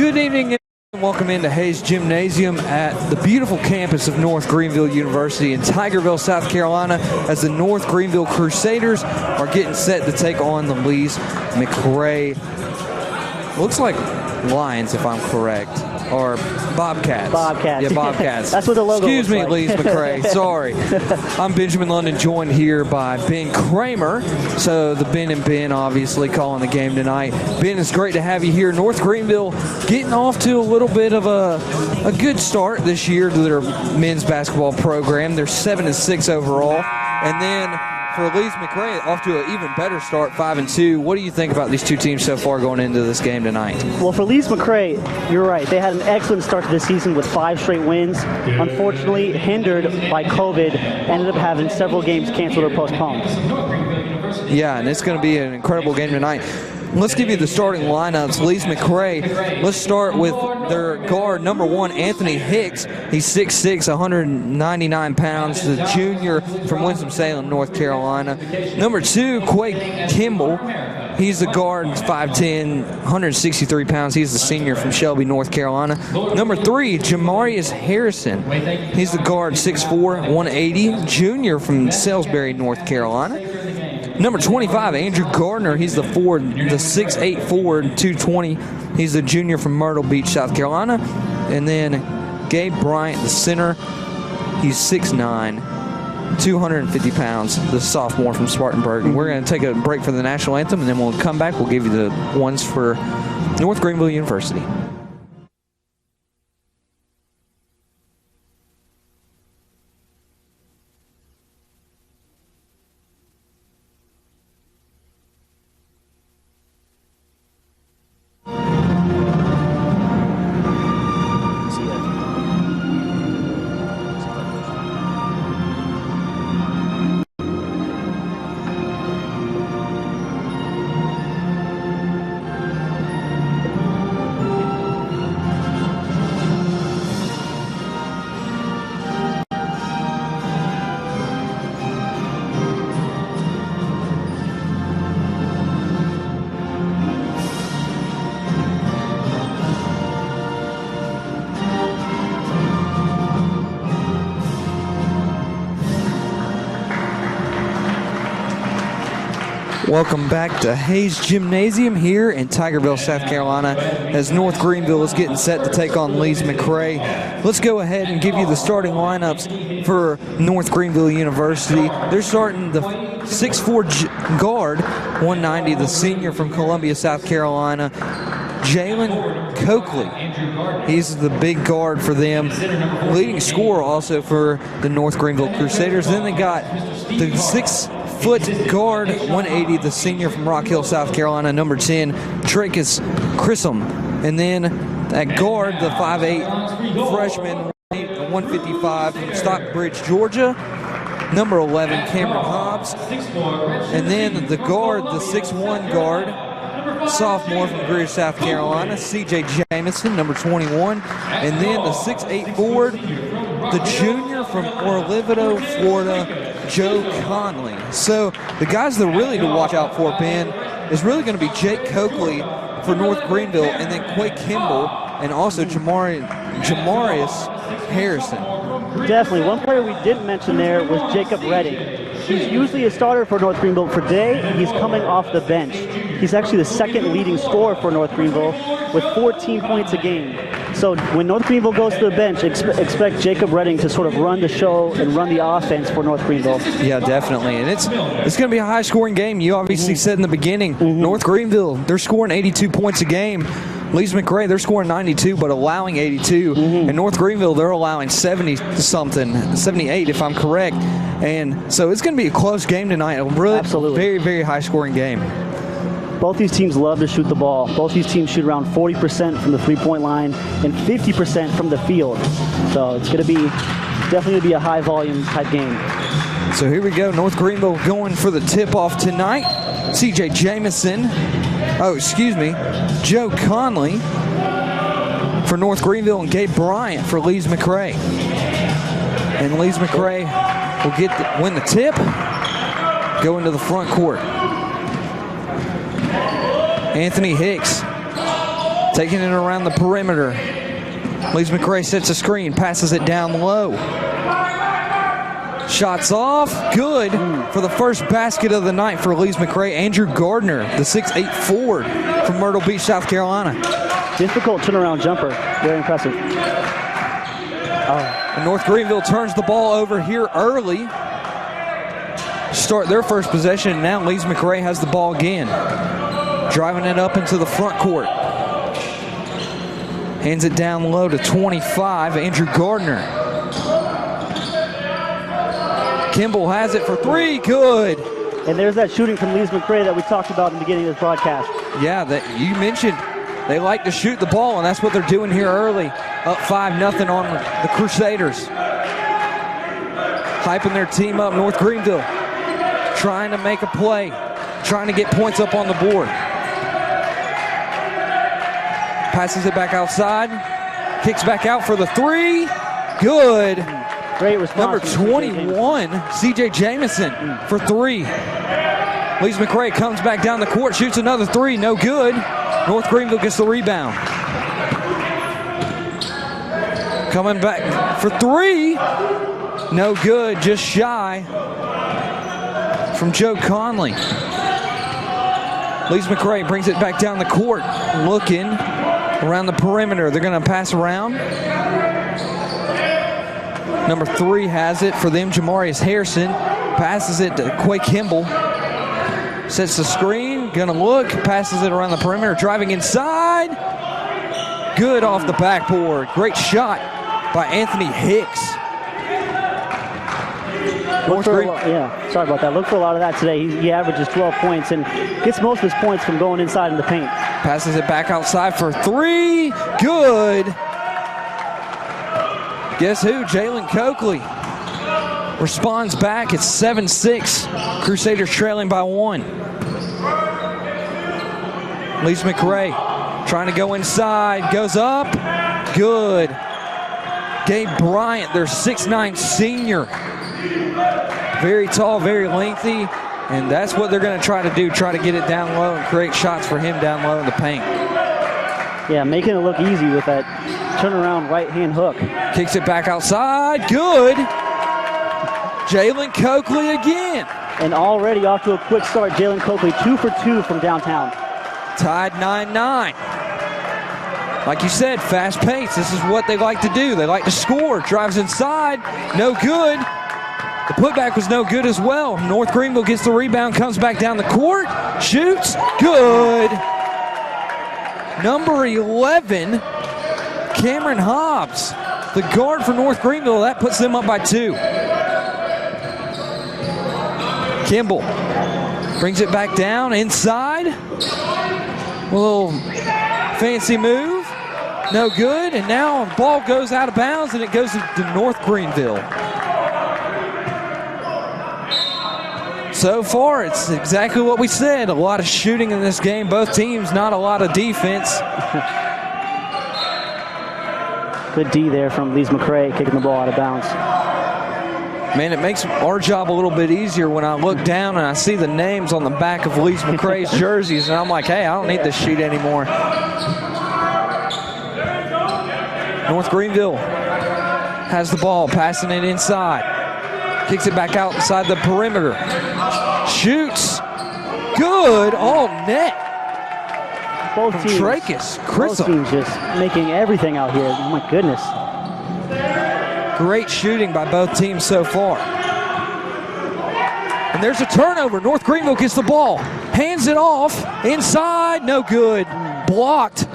Good evening and welcome into Hayes Gymnasium at the beautiful campus of North Greenville University in Tigerville, South Carolina, as the North Greenville Crusaders are getting set to take on the Lees-McRae. Looks like Lions, if I'm correct, or Bobcats. Bobcats. Yeah, Bobcats. That's what the logo Excuse me, like. Lees-McRae. Sorry. I'm Benjamin London, joined here by Ben Kramer. So the Ben and Ben obviously calling the game tonight. Ben, it's great to have you here. North Greenville getting off to a little bit of a good start this year to their men's basketball program. They're 7-6 overall. And then for Lees-McRae, off to an even better start, 5-2. What do you think about these two teams so far going into this game tonight? Well, for Lees-McRae, you're right. They had an excellent start to the season with 5 straight wins. Unfortunately, hindered by COVID, ended up having several games canceled or postponed. Yeah, and it's going to be an incredible game tonight. Let's give you the starting lineups. Lees-McRae, let's start with their guard, number 1, Anthony Hicks. He's 6'6", 199 pounds, the junior from Winston-Salem, North Carolina. Number 2, Quake Kimball. He's the guard, 5'10", 163 pounds. He's the senior from Shelby, North Carolina. Number 3, Jamarius Harrison. He's the guard, 6'4", 180, junior from Salisbury, North Carolina. Number 25, Andrew Gardner. He's the forward, the 6'8" forward, 220. He's the junior from Myrtle Beach, South Carolina. And then Gabe Bryant, the center. He's 6'9", 250 pounds, the sophomore from Spartanburg. And we're going to take a break for the national anthem, and then we'll come back. We'll give you the ones for North Greenville University. Welcome back to Hayes Gymnasium here in Tigerville, South Carolina, as North Greenville is getting set to take on Lees-McRae. Let's go ahead and give you the starting lineups for North Greenville University. They're starting the 6'4" guard, 190, the senior from Columbia, South Carolina, Jalen Coakley. He's the big guard for them. Leading scorer also for the North Greenville Crusaders. Then they got the 6'4" guard, 180, the senior from Rock Hill, South Carolina, number 10, Tracus Chisholm. And then at guard, the 5'8" freshman, 155 from Stockbridge, Georgia, number 11, Cameron Hobbs. And then the guard, the 6'1" guard, sophomore from Greer, South Carolina, C.J. Jamison, number 21. And then the 6'8" forward, the junior from Orlando, Florida, Joe Conley. So the guys that are really to watch out for, Ben, is really going to be Jake Coakley for North Greenville, and then Quake Kimball, and also Jamarius Harrison. Definitely. One player we didn't mention there was Jacob Redding. He's usually a starter for North Greenville. For today, he's coming off the bench. He's actually the second leading scorer for North Greenville with 14 points a game. So when North Greenville goes to the bench, expect Jacob Redding to sort of run the show and run the offense for North Greenville. Yeah, definitely. And it's going to be a high-scoring game. You obviously said in the beginning, North Greenville, they're scoring 82 points a game. Lees-McRae, they're scoring 92, but allowing 82. And North Greenville, they're allowing 70-something, 78 if I'm correct. And so it's going to be a close game tonight. A really very, very high-scoring game. Both these teams love to shoot the ball. Both these teams shoot around 40% from the three-point line and 50% from the field. So it's going to be definitely going to be a high-volume type game. So here we go. North Greenville going for the tip-off tonight. C.J. Jamison. Joe Conley for North Greenville and Gabe Bryant for Lees-McRae. And Lees-McRae will win the tip, go into the front court. Anthony Hicks Taking it around the perimeter. Lees-McRae sets a screen, passes it down low. Shots off, good for the first basket of the night for Lees-McRae. Andrew Gardner, the 6'8" forward from Myrtle Beach, South Carolina. Difficult turnaround jumper, very impressive. And North Greenville turns the ball over here early. Start their first possession, and now Lees-McRae has the ball again. Driving it up into the front court. Hands it down low to 25, Andrew Gardner. Kimball has it for three, good. And there's that shooting from Lees-McRae that we talked about in the beginning of this broadcast. Yeah, that you mentioned. They like to shoot the ball, and that's what they're doing here early. Up 5-0 on the Crusaders. Hyping their team up, North Greenville. Trying to make a play. Trying to get points up on the board. Passes it back outside. Kicks back out for the three. Good. Great response. Number 21, C.J. Jamison for three. Lees-McRae comes back down the court, shoots another three, no good. North Greenville gets the rebound. Coming back for three, no good, just shy from Joe Conley. Lees-McRae brings it back down the court, looking around the perimeter. They're going to pass around. Number 3 has it for them, Jamarius Harrison. Passes it to Quay Kimball. Sets the screen, gonna look, passes it around the perimeter, driving inside. Good off the backboard. Great shot by Anthony Hicks. Sorry about that. Look for a lot of that today. He averages 12 points and gets most of his points from going inside in the paint. Passes it back outside for three. Good. Guess who? Jalen Coakley responds back. It's 7-6. Crusaders trailing by 1. Lees-McRae trying to go inside. Goes up. Good. Gabe Bryant, their 6'9" senior. Very tall, very lengthy. And that's what they're going to try to do. Try to get it down low and create shots for him down low in the paint. Yeah, making it look easy with that turnaround right-hand hook. Kicks it back outside. Good. Jalen Coakley again. And already off to a quick start. Jalen Coakley 2 for 2 from downtown. Tied 9-9. Like you said, fast pace. This is what they like to do. They like to score. Drives inside. No good. The putback was no good as well. North Greenville gets the rebound, comes back down the court. Shoots. Good. Number 11, Cameron Hobbs, the guard for North Greenville. That puts them up by 2. Kimball brings it back down inside. A little fancy move. No good. And now the ball goes out of bounds and it goes to North Greenville. So far, it's exactly what we said. A lot of shooting in this game. Both teams, not a lot of defense. Good D there from Lees-McRae, kicking the ball out of bounds. Man, it makes our job a little bit easier when I look down and I see the names on the back of Lees-McRae's jerseys, and I'm like, hey, I don't need this sheet anymore. North Greenville has the ball, passing it inside. Kicks it back outside the perimeter. Shoots. Good. All net. Both teams. Trachis. Both teams just making everything out here. Oh, my goodness. Great shooting by both teams so far. And there's a turnover. North Greenville gets the ball. Hands it off. Inside. No good. Blocked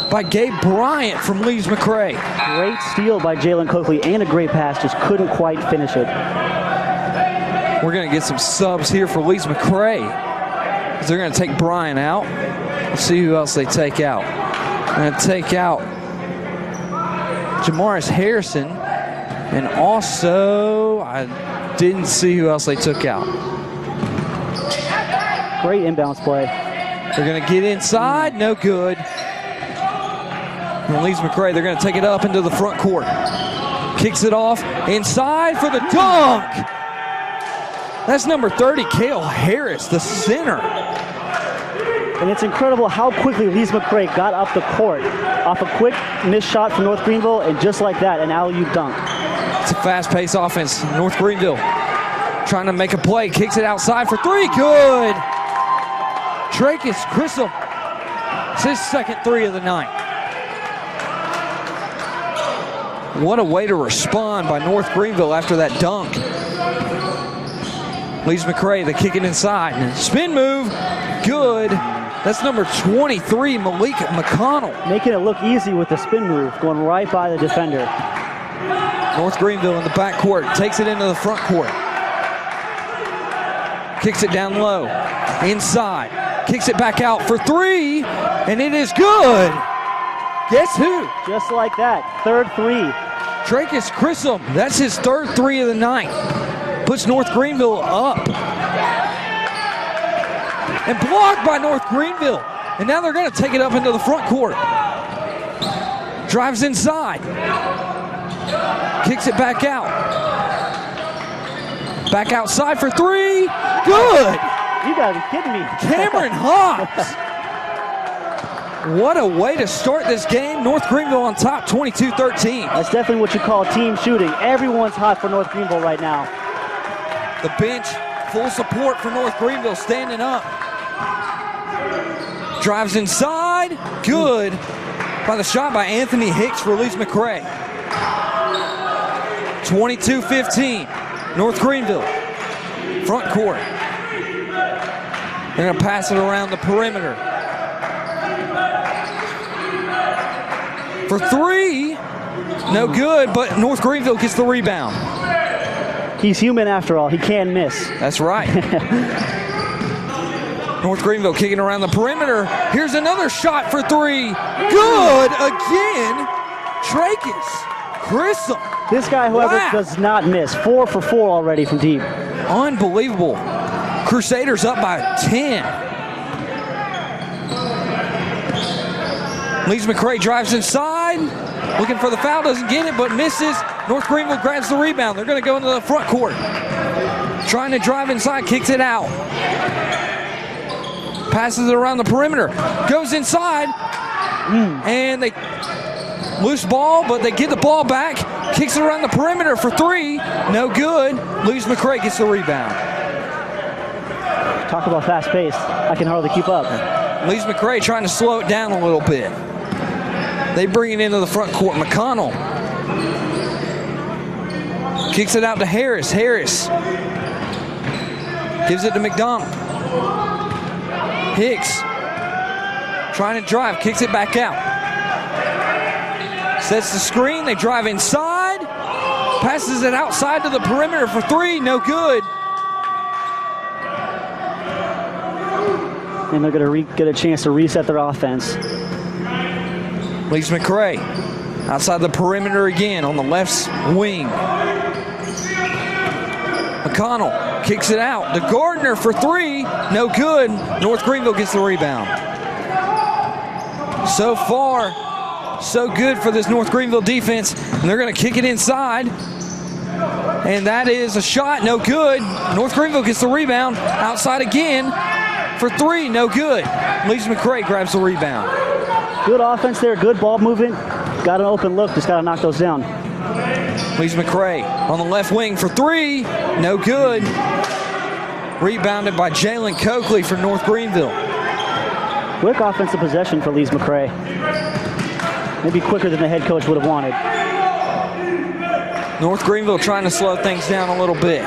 by Gabe Bryant from Lees-McRae. Great steal by Jalen Coakley and a great pass. Just couldn't quite finish it. We're going to get some subs here for Lees-McRae. They're going to take Bryant out. Let's see who else they take out. They're going to take out Jamarius Harrison. And also, I didn't see who else they took out. Great inbounds play. They're going to get inside. No good. And Lees-McRae, they're going to take it up into the front court. Kicks it off inside for the dunk. That's number 30, Cale Harris, the center. And it's incredible how quickly Lees-McRae got up the court off a quick missed shot from North Greenville, and just like that, an alley-oop dunk. It's a fast-paced offense. North Greenville trying to make a play, kicks it outside for three. Good. Tracus Grissom. It's his second three of the night. What a way to respond by North Greenville after that dunk. Lees-McRae, they kick it inside. Spin move, good. That's number 23, Malik McConnell. Making it look easy with the spin move, going right by the defender. North Greenville in the backcourt, takes it into the front court. Kicks it down low, inside. Kicks it back out for three, and it is good. Guess who? Just like that, third three. Tracus Grissom, that's his third three of the night. Puts North Greenville up. And blocked by North Greenville. And now they're going to take it up into the front court. Drives inside. Kicks it back out. Back outside for three. Good. You gotta be kidding me. Cameron Hobbs. What a way to start this game. North Greenville on top, 22-13. That's definitely what you call team shooting. Everyone's hot for North Greenville right now. The bench, full support for North Greenville, standing up. Drives inside, good. By the shot by Anthony Hicks for Lees-McRae. 22-15, North Greenville, front court. They're gonna pass it around the perimeter. For three, no good, but North Greenville gets the rebound. He's human after all, he can miss. That's right. North Greenville kicking around the perimeter. Here's another shot for three. Good again. Tracus Grissom. This guy, however, does not miss. 4 for 4 already from deep. Unbelievable. Crusaders up by 10. Lees-McRae drives inside. Looking for the foul, doesn't get it, but misses. North Greenville grabs the rebound. They're going to go into the front court. Trying to drive inside, kicks it out. Passes it around the perimeter. Goes inside. And they loose ball, but they get the ball back. Kicks it around the perimeter for three. No good. Lees-McRae gets the rebound. Talk about fast pace. I can hardly keep up. Lees-McRae trying to slow it down a little bit. They bring it into the front court. McConnell kicks it out to Harris. Harris gives it to McDonald. Hicks trying to drive, kicks it back out. Sets the screen, they drive inside. Passes it outside to the perimeter for three, no good. And they're going to get a chance to reset their offense. Lees-McRae outside the perimeter again on the left wing. McConnell kicks it out to Gardner for three, no good. North Greenville gets the rebound. So far, so good for this North Greenville defense. And they're going to kick it inside. And that is a shot, no good. North Greenville gets the rebound. Outside again for three, no good. Lees-McRae grabs the rebound. Good offense there, good ball movement. Got an open look, just got to knock those down. Lees-McRae on the left wing for three, no good. Rebounded by Jalen Coakley for North Greenville. Quick offensive possession for Lees-McRae. Maybe quicker than the head coach would have wanted. North Greenville trying to slow things down a little bit.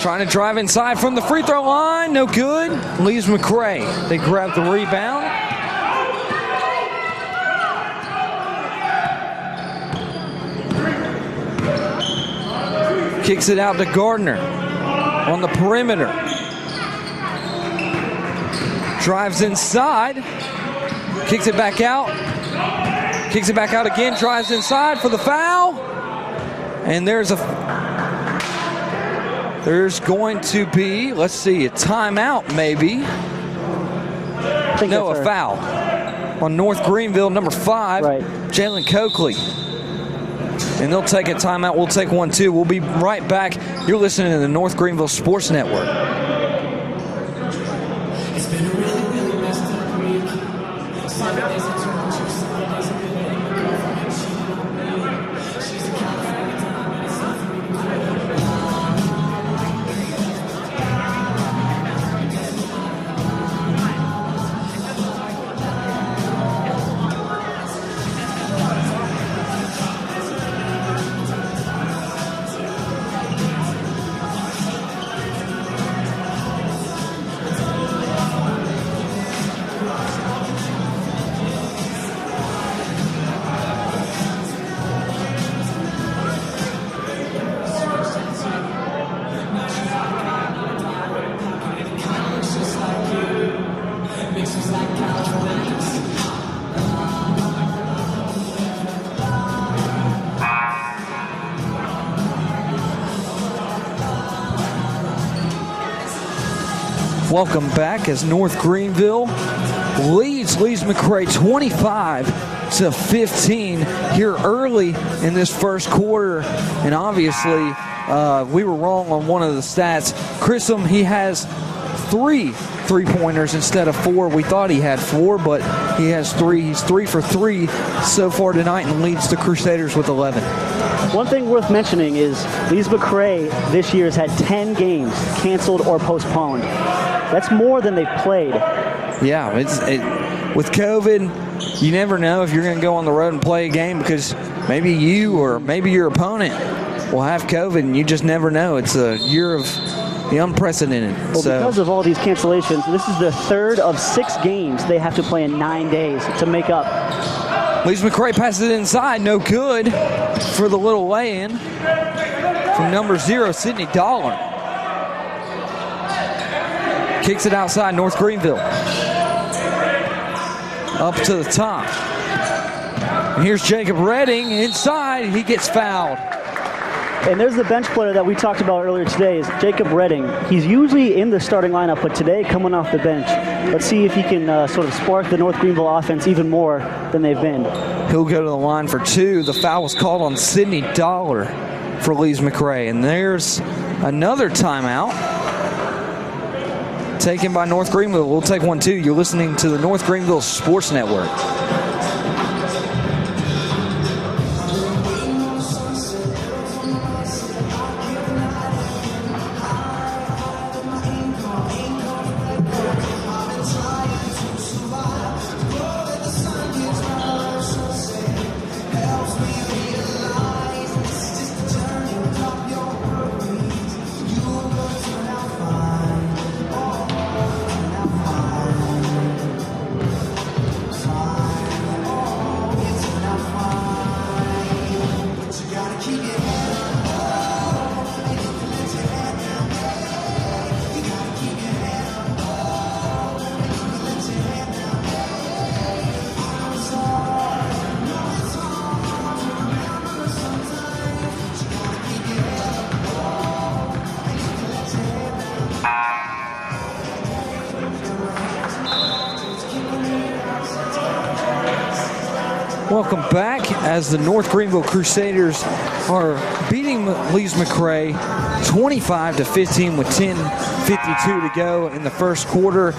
Trying to drive inside from the free throw line, no good. Lees-McRae, they grab the rebound. Kicks it out to Gardner on the perimeter. Drives inside, kicks it back out. Kicks it back out again, drives inside for the foul. And there's going to be, let's see, a timeout maybe. No, a foul on North Greenville, number 5, right. Jalen Coakley. And they'll take a timeout. We'll take one too. We'll be right back. You're listening to the North Greenville Sports Network. Welcome back as North Greenville leads Lees-McRae 25-15 here early in this first quarter. And obviously, we were wrong on one of the stats. Chrisum, he has 3 3-pointers instead of 4. We thought he had 4, but he has 3. He's 3 for 3 so far tonight and leads the Crusaders with 11. One thing worth mentioning is Lees-McRae this year has had 10 games canceled or postponed. That's more than they've played. Yeah, with COVID, you never know if you're going to go on the road and play a game because maybe you or maybe your opponent will have COVID, and you just never know. It's a year of the unprecedented. Well, because of all these cancellations, this is the 3rd of 6 games they have to play in 9 days to make up. Lees-McRae passes it inside, no good for the little lay-in from number 0, Sydney Dollar. Kicks it outside, North Greenville. Up to the top. And here's Jacob Redding inside. He gets fouled. And there's the bench player that we talked about earlier today, is Jacob Redding. He's usually in the starting lineup, but today coming off the bench. Let's see if he can sort of spark the North Greenville offense even more than they've been. He'll go to the line for 2. The foul was called on Sydney Dollar for Lees-McRae. And there's another timeout taken by North Greenville. We'll take one too. You're listening to the North Greenville Sports Network. Welcome back as the North Greenville Crusaders are beating Lees-McRae 25-15 with 10:52 to go in the first quarter.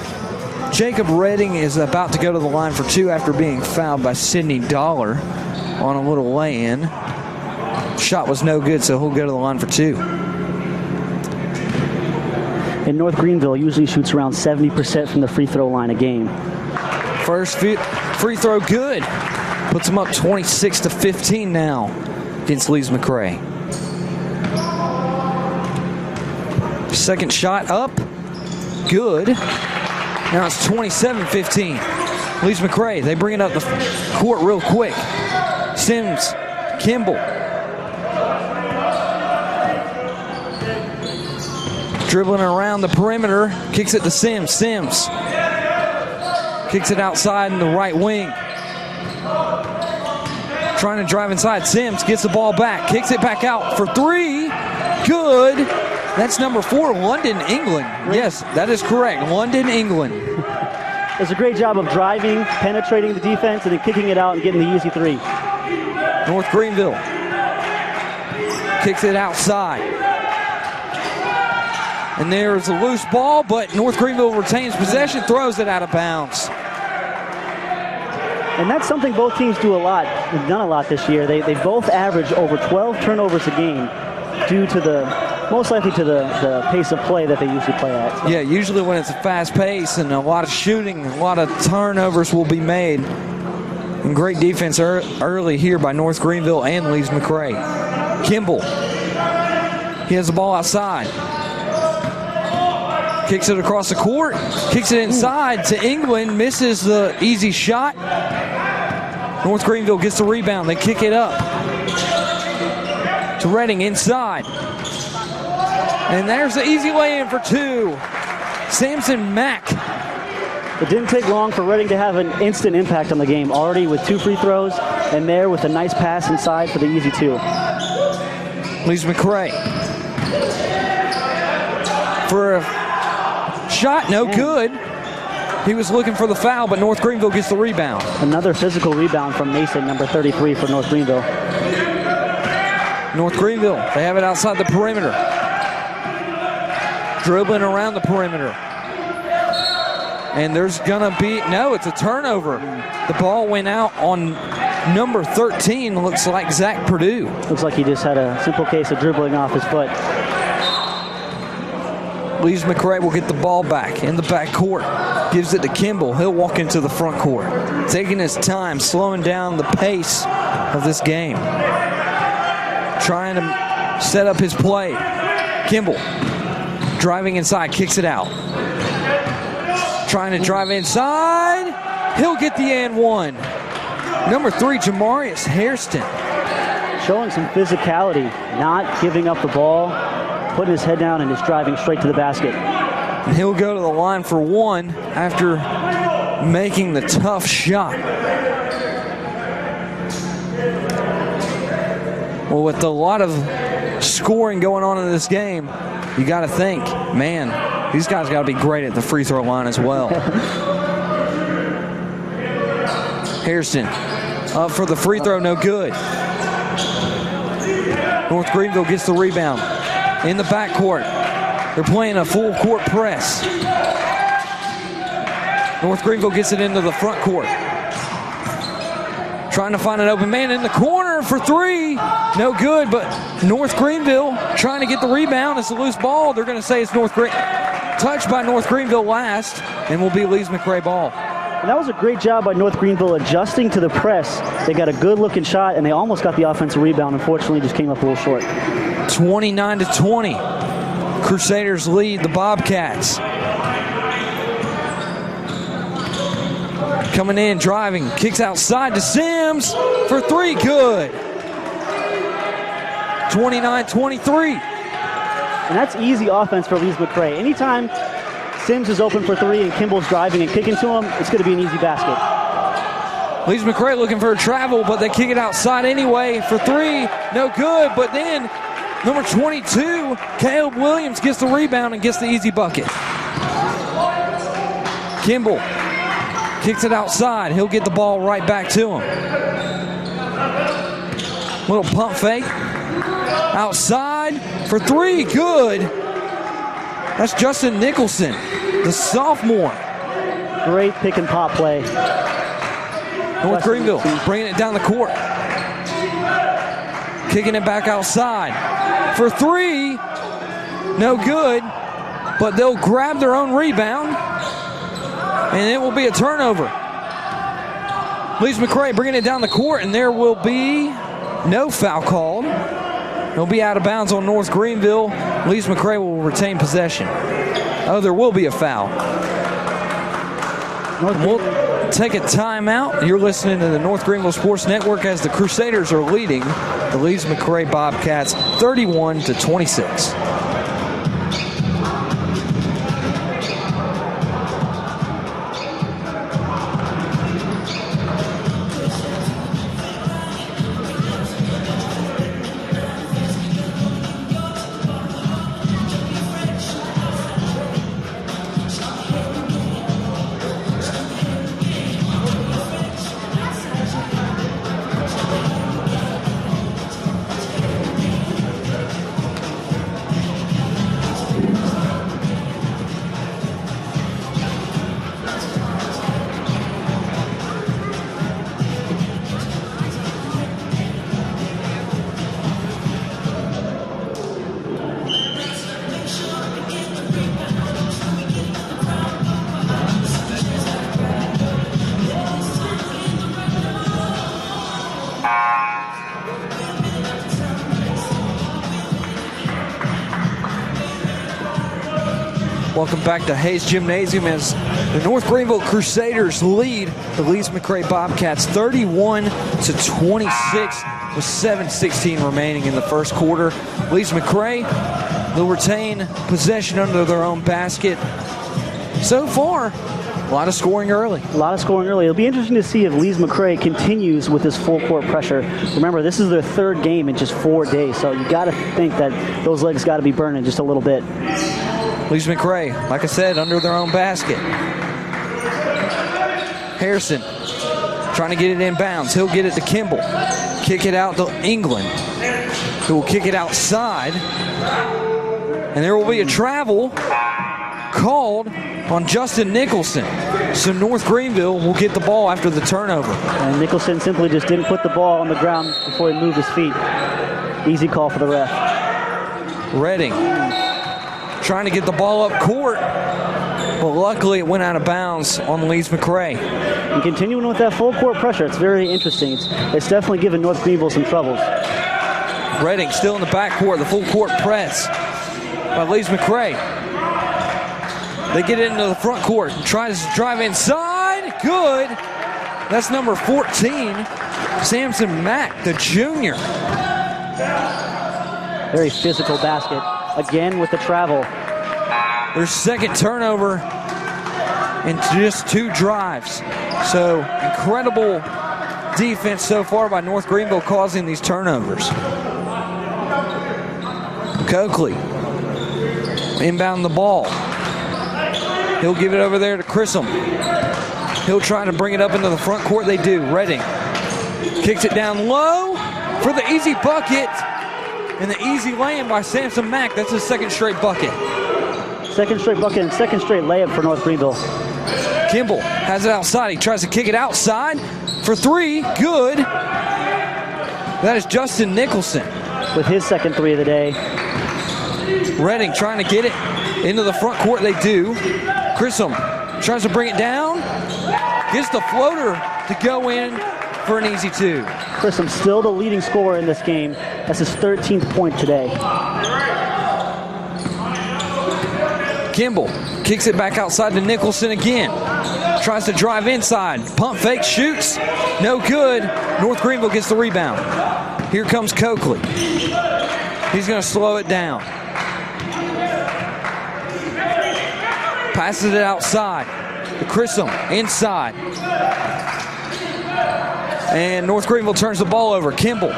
Jacob Redding is about to go to the line for 2 after being fouled by Sydney Dollar on a little lay-in. Shot was no good, so he'll go to the line for 2. And North Greenville usually shoots around 70% from the free throw line a game. First free throw good. Puts them up 26-15 now against Lees-McRae. Second shot up. Good. Now it's 27-15. Lees-McRae, they bring it up the court real quick. Sims, Kimball. Dribbling around the perimeter. Kicks it to Sims. Sims kicks it outside in the right wing. Trying to drive inside. Sims gets the ball back. Kicks it back out for 3. Good. That's number 4, London, England. Yes, that is correct. London, England. Does a great job of driving, penetrating the defense, and then kicking it out and getting the easy 3. North Greenville kicks it outside. And there's a loose ball, but North Greenville retains possession, throws it out of bounds. And that's something both teams do a lot. They've done a lot this year. They both average over 12 turnovers a game due to most likely to the pace of play that they usually play at. So. Yeah, usually when it's a fast pace and a lot of shooting, a lot of turnovers will be made. And great defense early here by North Greenville and Lees-McRae. Kimball, he has the ball outside. Kicks it across the court, kicks it inside to England, misses the easy shot. North Greenville gets the rebound, they kick it up to Redding inside. And there's the easy lay-in for 2. Samson Mack. It didn't take long for Redding to have an instant impact on the game, already with 2 free throws, and there with a nice pass inside for the easy 2. Lees-McRae for a shot, no good. He was looking for the foul, but North Greenville gets the rebound. Another physical rebound from Mason, number 33 for North Greenville. North Greenville, they have it outside the perimeter. Dribbling around the perimeter. And there's gonna be, no, it's a turnover. The ball went out on number 13, looks like Zach Purdue. Looks like he just had a simple case of dribbling off his foot. Lees-McRae will get the ball back in the back court. Gives it to Kimball. He'll walk into the front court. Taking his time, slowing down the pace of this game. Trying to set up his play. Kimball driving inside, kicks it out. Trying to drive inside. He'll get the and one. Number 3, Jamarius Hairston. Showing some physicality, not giving up the ball, putting his head down and just driving straight to the basket. And he'll go to the line for one after making the tough shot. Well, with a lot of scoring going on in this game, you got to think, man, these guys got to be great at the free throw line as well. Hairston up for the free throw, no good. North Greenville gets the rebound in the backcourt. They're playing a full court press. North Greenville gets it into the front court. Trying to find an open man in the corner for 3. No good, but North Greenville trying to get the rebound. It's a loose ball. They're going to say it's touched by North Greenville last, and will be Lees-McRae ball. And that was a great job by North Greenville adjusting to the press. They got a good-looking shot, and they almost got the offensive rebound. Unfortunately, just came up a little short. 29-20. Crusaders lead the Bobcats. Coming in, driving, kicks outside to Sims for 3, good. 29-23. And that's easy offense for Lees-McRae. Anytime Sims is open for 3 and Kimball's driving and kicking to him, it's going to be an easy basket. Lees-McRae looking for a travel, but they kick it outside anyway for 3. No good, but then number 22, Caleb Williams, gets the rebound and gets the easy bucket. Kimball kicks it outside. He'll get the ball right back to him. Little pump fake. Outside for 3, good. That's Justin Nicholson, the sophomore. Great pick and pop play. North Greenville bringing it down the court. Kicking it back outside for 3. No good, but they'll grab their own rebound, and it will be a turnover. Lees-McRae bringing it down the court, and there will be no foul called. He'll be out of bounds on North Greenville. Lees-McRae will retain possession. Oh, there will be a foul. We'll take a timeout. You're listening to the North Greenville Sports Network as the Crusaders are leading the Lees-McRae Bobcats 31-26. Welcome back to Hayes Gymnasium as the North Greenville Crusaders lead the Lees-McRae Bobcats 31-26 with 7:16 remaining in the first quarter. Lees-McRae, they'll retain possession under their own basket. So far, a lot of scoring early. A lot of scoring early. It'll be interesting to see if Lees-McRae continues with this full court pressure. Remember, this is their 3rd game in just 4 days, so you got to think that those legs got to be burning just a little bit. Lees-McRae, like I said, under their own basket. Harrison trying to get it inbounds. He'll get it to Kimball. Kick it out to England, who will kick it outside. And there will be a travel called on Justin Nicholson. So North Greenville will get the ball after the turnover. And Nicholson simply just didn't put the ball on the ground before he moved his feet. Easy call for the ref. Redding trying to get the ball up court, but luckily it went out of bounds on Lees-McRae. And continuing with that full court pressure, it's very interesting. It's definitely given North Greenville some troubles. Redding still in the backcourt, the full court press by Lees-McRae. They get it into the front court and tries to drive inside. Good. That's number 14, Samson Mack, the junior. Very physical basket. Again with the travel. Their second turnover in just 2 drives. So incredible defense so far by North Greenville causing these turnovers. Coakley inbound the ball. He'll give it over there to Grissom. He'll try to bring it up into the front court. They do. Redding kicks it down low for the easy bucket. And the easy lay-in by Samson Mack. That's his second straight bucket. Second straight bucket and second straight layup for North Greenville. Kimball has it outside. He tries to kick it outside for 3. Good. That is Justin Nicholson. With his second 3 of the day. Redding trying to get it into the front court. They do. Grissom tries to bring it down. Gets the floater to go in for an easy 2. Grissom still the leading scorer in this game. That's his 13th point today. Kimball kicks it back outside to Nicholson again. Tries to drive inside. Pump fake, shoots. No good. North Greenville gets the rebound. Here comes Coakley. He's going to slow it down. Passes it outside to Grissom, inside. And North Greenville turns the ball over. Kimball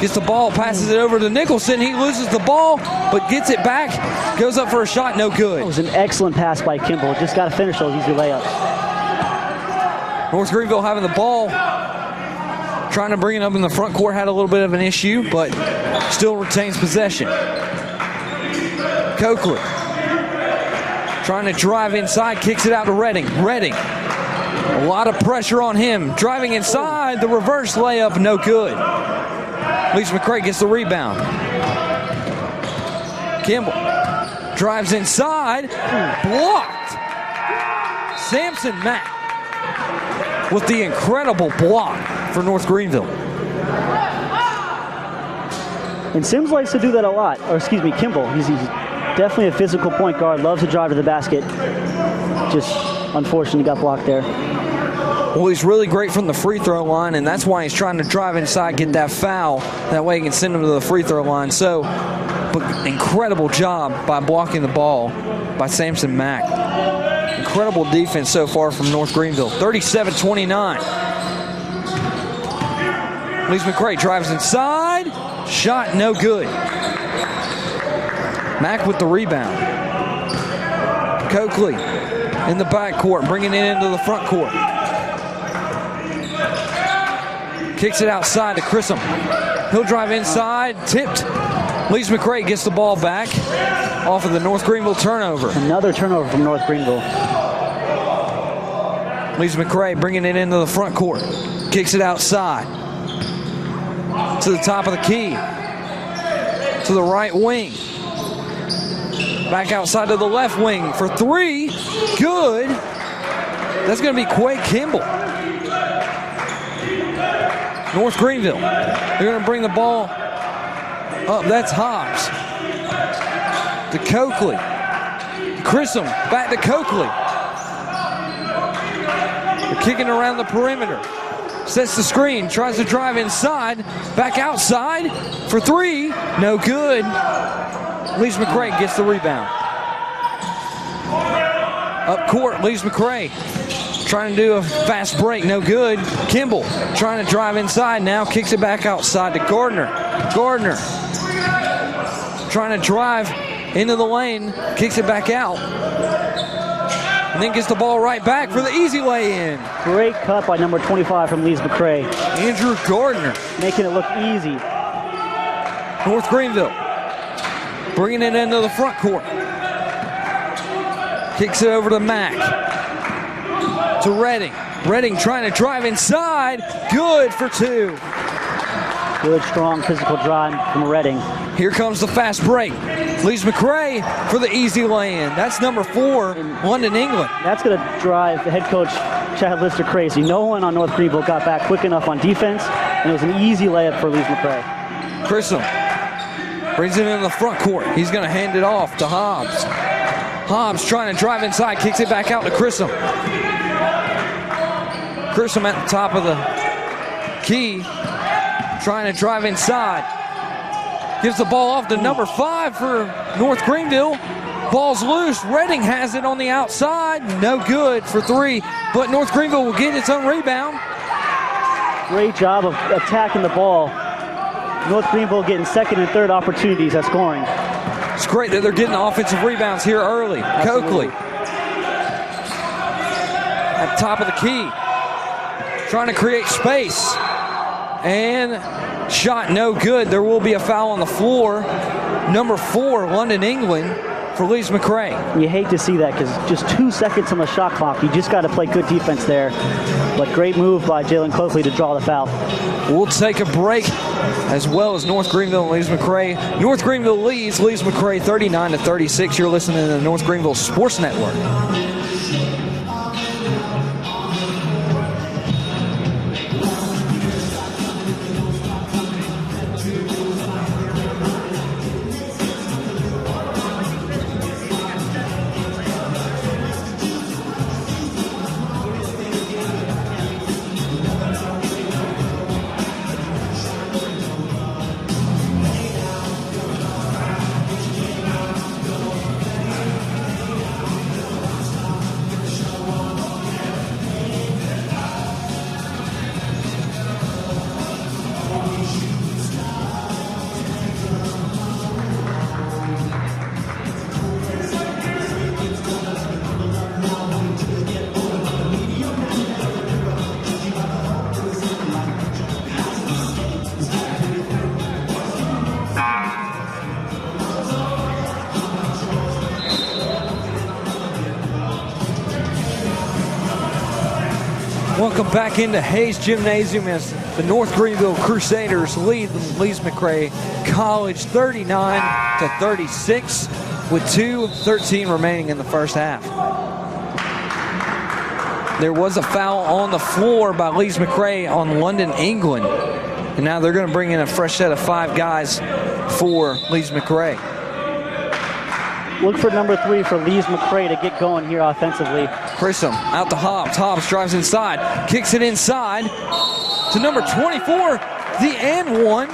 gets the ball, passes it over to Nicholson. He loses the ball, but gets it back. Goes up for a shot, no good. That was an excellent pass by Kimball. Just got to finish those easy layups. North Greenville having the ball. Trying to bring it up in the front court. Had a little bit of an issue, but still retains possession. Coakley trying to drive inside, kicks it out to Redding. Redding, a lot of pressure on him. Driving inside, the reverse layup, no good. Lees-McRae gets the rebound. Kimball drives inside, blocked. Samson Mack with the incredible block for North Greenville. And Sims likes to do that a lot. Or excuse me, Kimball. He's definitely a physical point guard. Loves to drive to the basket. Just unfortunately got blocked there. Well, he's really great from the free throw line, and that's why he's trying to drive inside, get that foul. That way he can send him to the free throw line. So, but incredible job by blocking the ball by Samson Mack. Incredible defense so far from North Greenville. 37-29. Lees-McRae drives inside. Shot no good. Mack with the rebound. Coakley in the backcourt, bringing it into the front court. Kicks it outside to Grissom. He'll drive inside, tipped. Lees-McRae gets the ball back off of the North Greenville turnover. Another turnover from North Greenville. Lees-McRae bringing it into the front court. Kicks it outside to the top of the key, to the right wing. Back outside to the left wing for 3. Good. That's going to be Quay Kimball. North Greenville, they're going to bring the ball up. That's Hobbs. To Coakley. Grissom, back to Coakley. They're kicking around the perimeter. Sets the screen, tries to drive inside. Back outside for 3. No good. Lees-McRae gets the rebound. Up court, Lees-McRae trying to do a fast break, no good. Kimball trying to drive inside now, kicks it back outside to Gardner. Gardner trying to drive into the lane, kicks it back out, and then gets the ball right back for the easy lay-in. Great cut by number 25 from Lees-McRae. Andrew Gardner. Making it look easy. North Greenville bringing it into the front court. Kicks it over to Mack. To Redding. Redding trying to drive inside. Good for 2. Good, strong, physical drive from Redding. Here comes the fast break. Lees-McRae for the easy lay-in. That's number 4, London, England. That's going to drive the head coach, Chad Lister, crazy. No one on North Greenville got back quick enough on defense, and it was an easy layup for Lees-McRae. Grissom brings it into the front court. He's going to hand it off to Hobbs. Hobbs trying to drive inside, kicks it back out to Grissom. Grissom at the top of the key, trying to drive inside. Gives the ball off to number 5 for North Greenville. Ball's loose. Redding has it on the outside. No good for 3, but North Greenville will get its own rebound. Great job of attacking the ball. North Greenville getting second and third opportunities at scoring. It's great that they're getting offensive rebounds here early. Absolutely. Coakley at the top of the key, trying to create space. And shot no good. There will be a foul on the floor. Number 4, London, England, for Lees-McRae. You hate to see that because just 2 seconds on the shot clock. You just got to play good defense there. But great move by Jalen Coakley to draw the foul. We'll take a break as well as North Greenville and Lees-McRae. North Greenville leads Lees-McRae 39-36. You're listening to the North Greenville Sports Network. Welcome back into Hayes Gymnasium as the North Greenville Crusaders lead Lees-McRae College 39-36 with 2:13 remaining in the first half. There was a foul on the floor by Lees-McRae on London, England. And now they're going to bring in a fresh set of 5 guys for Lees-McRae. Look for number 3 for Lees-McRae to get going here offensively. Grissom out to Hobbs. Hobbs drives inside, kicks it inside to number 24, the and 1.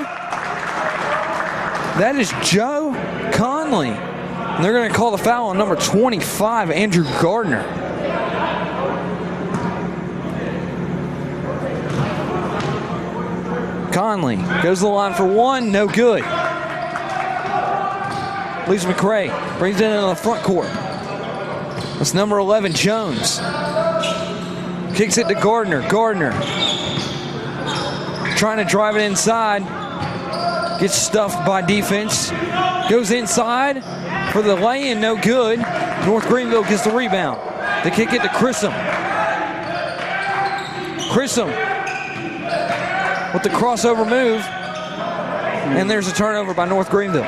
That is Joe Conley. And they're going to call the foul on number 25, Andrew Gardner. Conley goes to the line for 1, no good. Lees-McRae brings it into the front court. That's number 11, Jones. Kicks it to Gardner. Gardner trying to drive it inside. Gets stuffed by defense. Goes inside for the lay-in, no good. North Greenville gets the rebound. They kick it to Grissom. Grissom with the crossover move. And there's a turnover by North Greenville.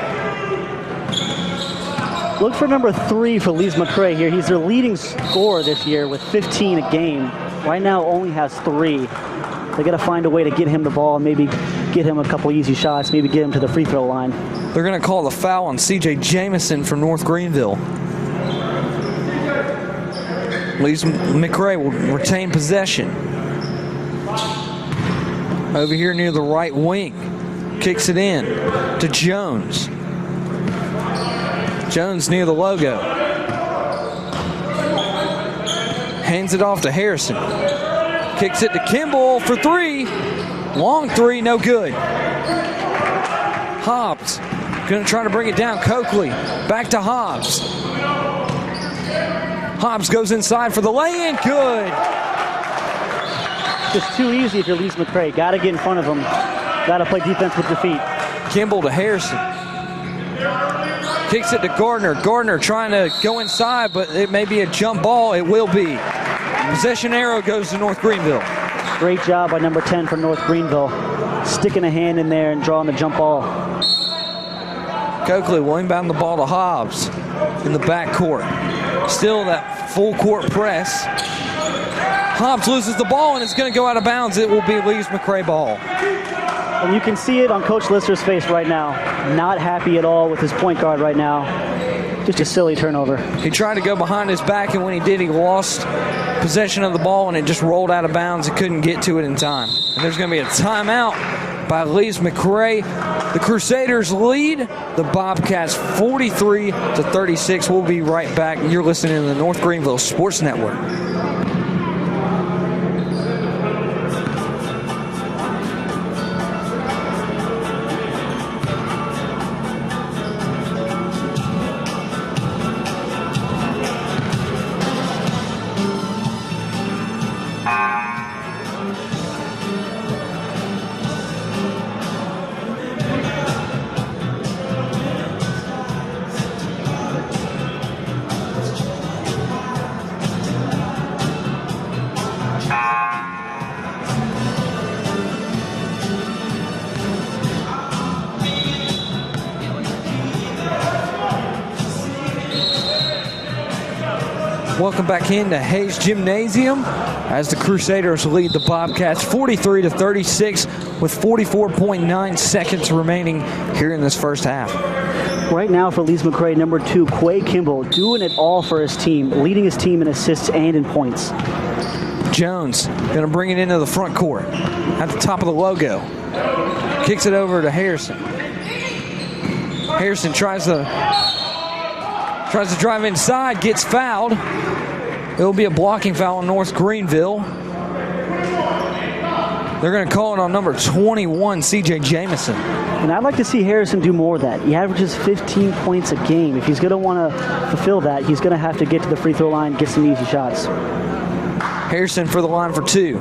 Look for number 3 for Lees-McRae here. He's their leading scorer this year with 15 a game. Right now only has 3. They got to find a way to get him the ball and maybe get him a couple easy shots, maybe get him to the free throw line. They're going to call the foul on C.J. Jamison from North Greenville. Lees-McRae will retain possession. Over here near the right wing. Kicks it in to Jones. Jones near the logo. Hands it off to Harrison. Kicks it to Kimball for 3. Long 3, no good. Hobbs Gonna try to bring it down. Coakley back to Hobbs. Hobbs goes inside for the lay-in. Good. Just too easy if you're Lees-McRae. Got to get in front of him. Got to play defense with your feet. Kimball to Harrison. Kicks it to Gardner. Gardner trying to go inside, but it may be a jump ball. It will be. Possession arrow goes to North Greenville. Great job by number 10 for North Greenville. Sticking a hand in there and drawing the jump ball. Coakley will inbound the ball to Hobbs in the backcourt. Still that full court press. Hobbs loses the ball and it's going to go out of bounds. It will be Lees-McRae ball. And you can see it on Coach Lister's face right now. Not happy at all with his point guard right now. Just a silly turnover. He tried to go behind his back, and when he did, he lost possession of the ball, and it just rolled out of bounds. He couldn't get to it in time. And there's going to be a timeout by Lees-McRae. The Crusaders lead the Bobcats 43-36. We'll be right back. You're listening to the North Greenville Sports Network. Welcome back into Hayes Gymnasium as the Crusaders lead the Bobcats 43-36 with 44.9 seconds remaining here in this first half. Right now for Lees-McRae, number 2, Quay Kimball, doing it all for his team, leading his team in assists and in points. Jones going to bring it into the front court at the top of the logo. Kicks it over to Harrison. Harrison tries to drive inside, gets fouled. It will be a blocking foul on North Greenville. They're going to call it on number 21, C.J. Jamison. And I'd like to see Harrison do more of that. He averages 15 points a game. If he's going to want to fulfill that, he's going to have to get to the free throw line, get some easy shots. Harrison for the line for 2.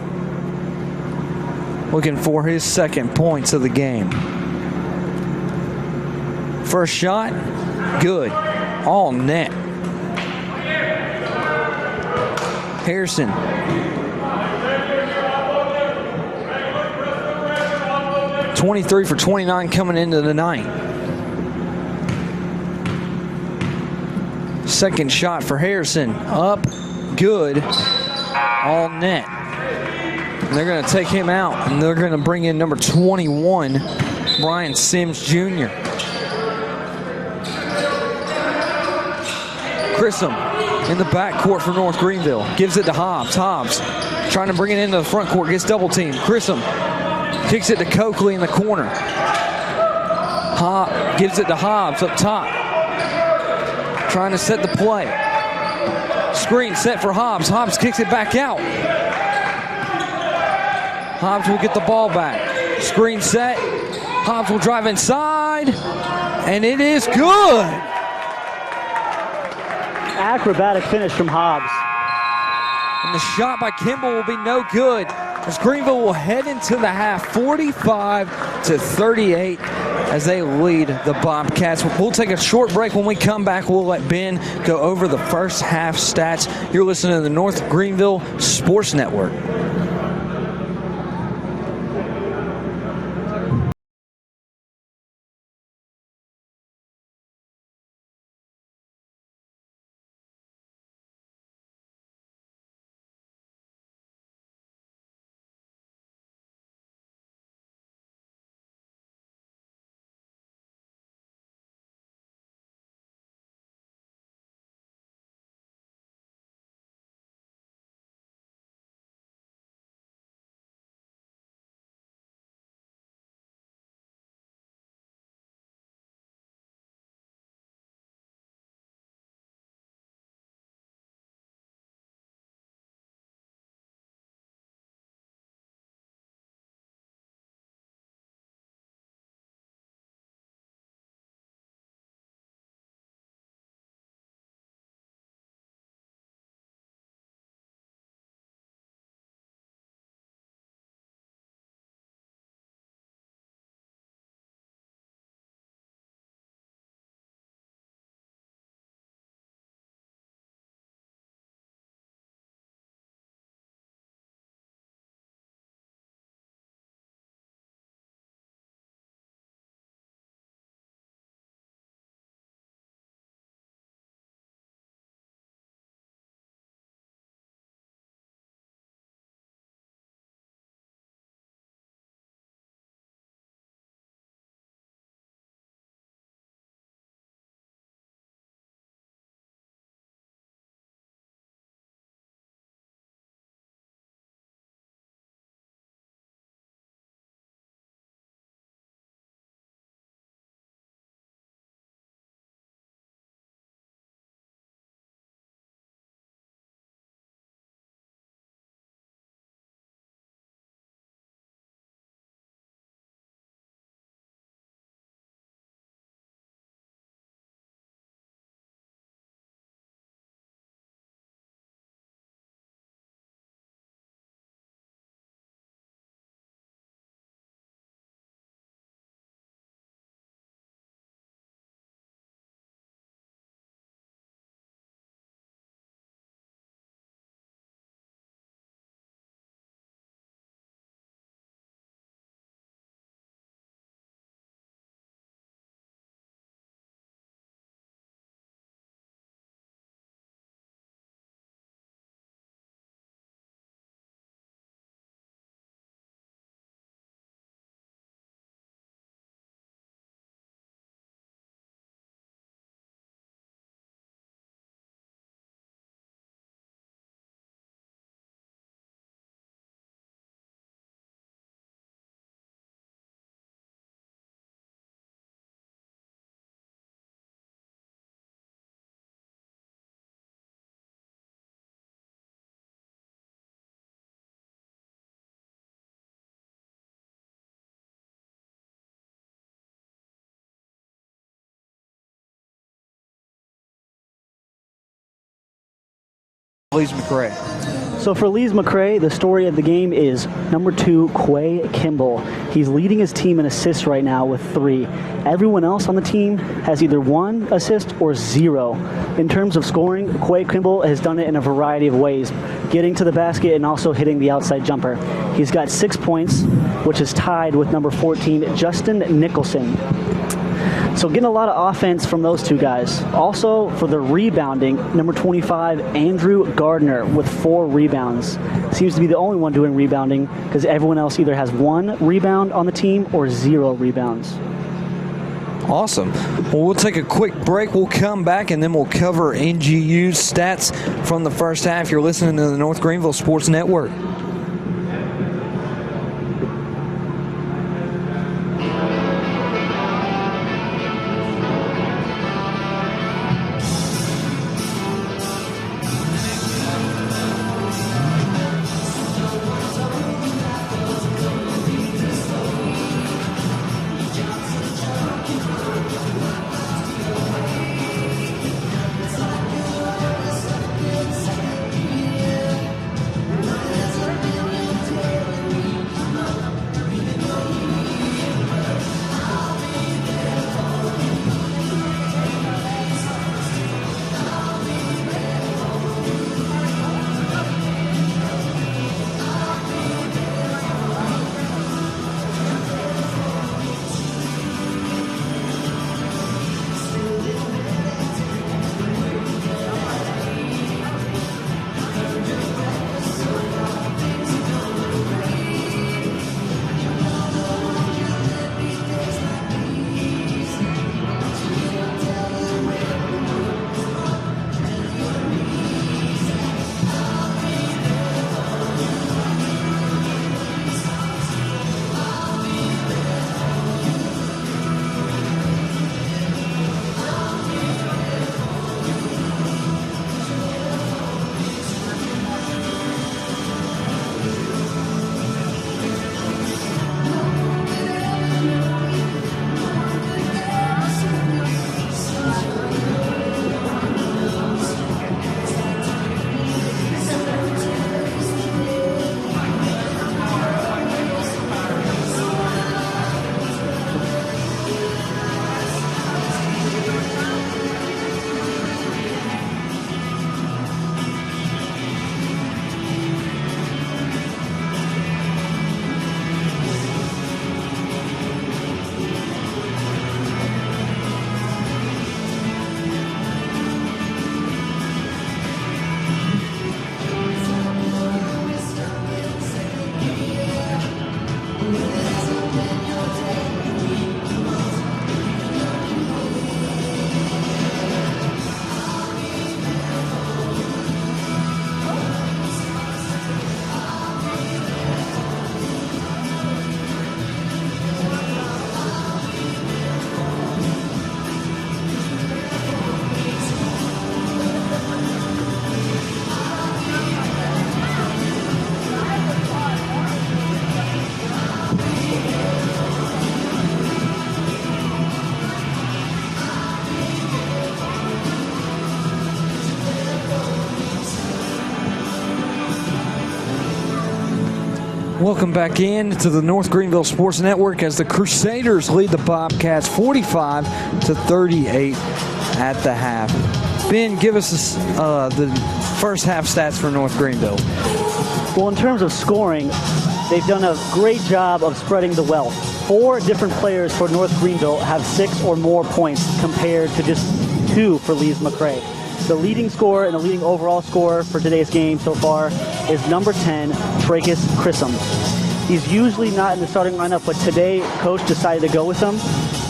Looking for his second points of the game. First shot, good. All net. Harrison. (23 for 29 coming into the night. Second shot for Harrison. Up, good. All net. And they're going to take him out, and they're going to bring in number 21, Brian Sims Jr. Grissom in the backcourt for North Greenville. Gives it to Hobbs. Hobbs trying to bring it into the front court. Gets double teamed. Grissom kicks it to Coakley in the corner. Gives it to Hobbs up top. Trying to set the play. Screen set for Hobbs. Hobbs kicks it back out. Hobbs will get the ball back. Screen set. Hobbs will drive inside. And it is good. Acrobatic finish from Hobbs. And the shot by Kimball will be no good as Greenville will head into the half 45-38 as they lead the Bobcats. We'll take a short break. When we come back, we'll let Ben go over the first half stats. You're listening to the North Greenville Sports Network. Lees-McRae? So for Lees-McRae, the story of the game is number 2, Quay Kimball. He's leading his team in assists right now with 3. Everyone else on the team has either 1 assist or 0. In terms of scoring, Quay Kimball has done it in a variety of ways, getting to the basket and also hitting the outside jumper. He's got 6 points, which is tied with number 14, Justin Nicholson. So getting a lot of offense from those 2 guys. Also for the rebounding, number 25, Andrew Gardner with 4 rebounds. Seems to be the only one doing rebounding because everyone else either has 1 rebound on the team or 0 rebounds. Awesome. Well, we'll take a quick break. We'll come back, and then we'll cover NGU's stats from the first half. You're listening to the North Greenville Sports Network. Welcome back in to the North Greenville Sports Network as the Crusaders lead the Bobcats 45-38 at the half. Ben, give us the first half stats for North Greenville. Well, in terms of scoring, they've done a great job of spreading the wealth. 4 different players for North Greenville have 6 or more points compared to just 2 for Lees-McRae. The leading scorer and the leading overall scorer for today's game so far is number 10, Tracus Chisholm. He's usually not in the starting lineup, but today coach decided to go with him,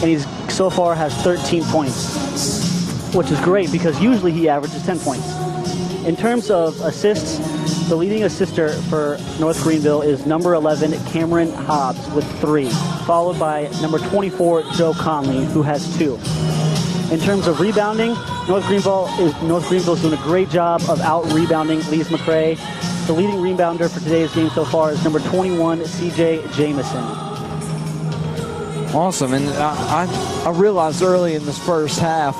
and he's so far has 13 points, which is great because usually he averages 10 points. In terms of assists, the leading assister for North Greenville is number 11, Cameron Hobbs with 3, followed by number 24, Joe Conley, who has 2. In terms of rebounding, North Greenville is doing a great job of out-rebounding Lees-McRae. The leading rebounder for today's game so far is number 21, C.J. Jamison. Awesome, and I realized early in this first half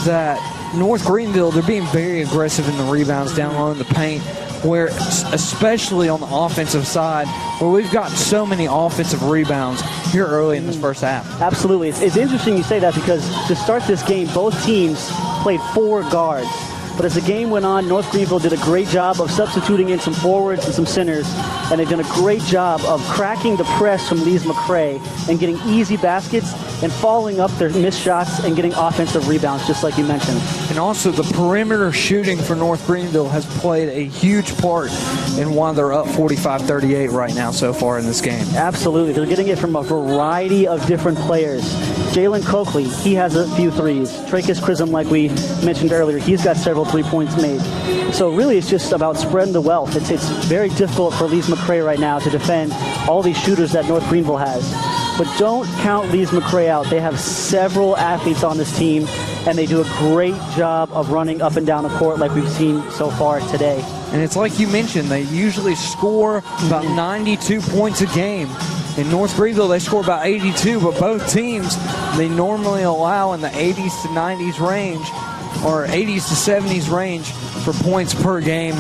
that North Greenville, they're being very aggressive in the rebounds down low in the paint, where especially on the offensive side, where we've got so many offensive rebounds here early in this first half. Absolutely. It's interesting you say that, because to start this game, both teams played 4 guards. But as the game went on, North Greenville did a great job of substituting in some forwards and some centers, and they've done a great job of cracking the press from Lees-McRae and getting easy baskets and following up their missed shots and getting offensive rebounds, just like you mentioned. And also the perimeter shooting for North Greenville has played a huge part in why they're up 45-38 right now so far in this game. Absolutely. They're getting it from a variety of different players. Jalen Coakley, he has a few threes. Tracus Chrism, like we mentioned earlier, he's got several 3-points made. So really it's just about spreading the wealth. It's very difficult for Lees-McRae right now to defend all these shooters that North Greenville has. But don't count Lees-McRae out. They have several athletes on this team, and they do a great job of running up and down the court like we've seen so far today. And it's like you mentioned, they usually score about 92 points a game. In North Greenville, they score about 82, but both teams, they normally allow in the 80s to 90s range, or 80s to 70s range for points per game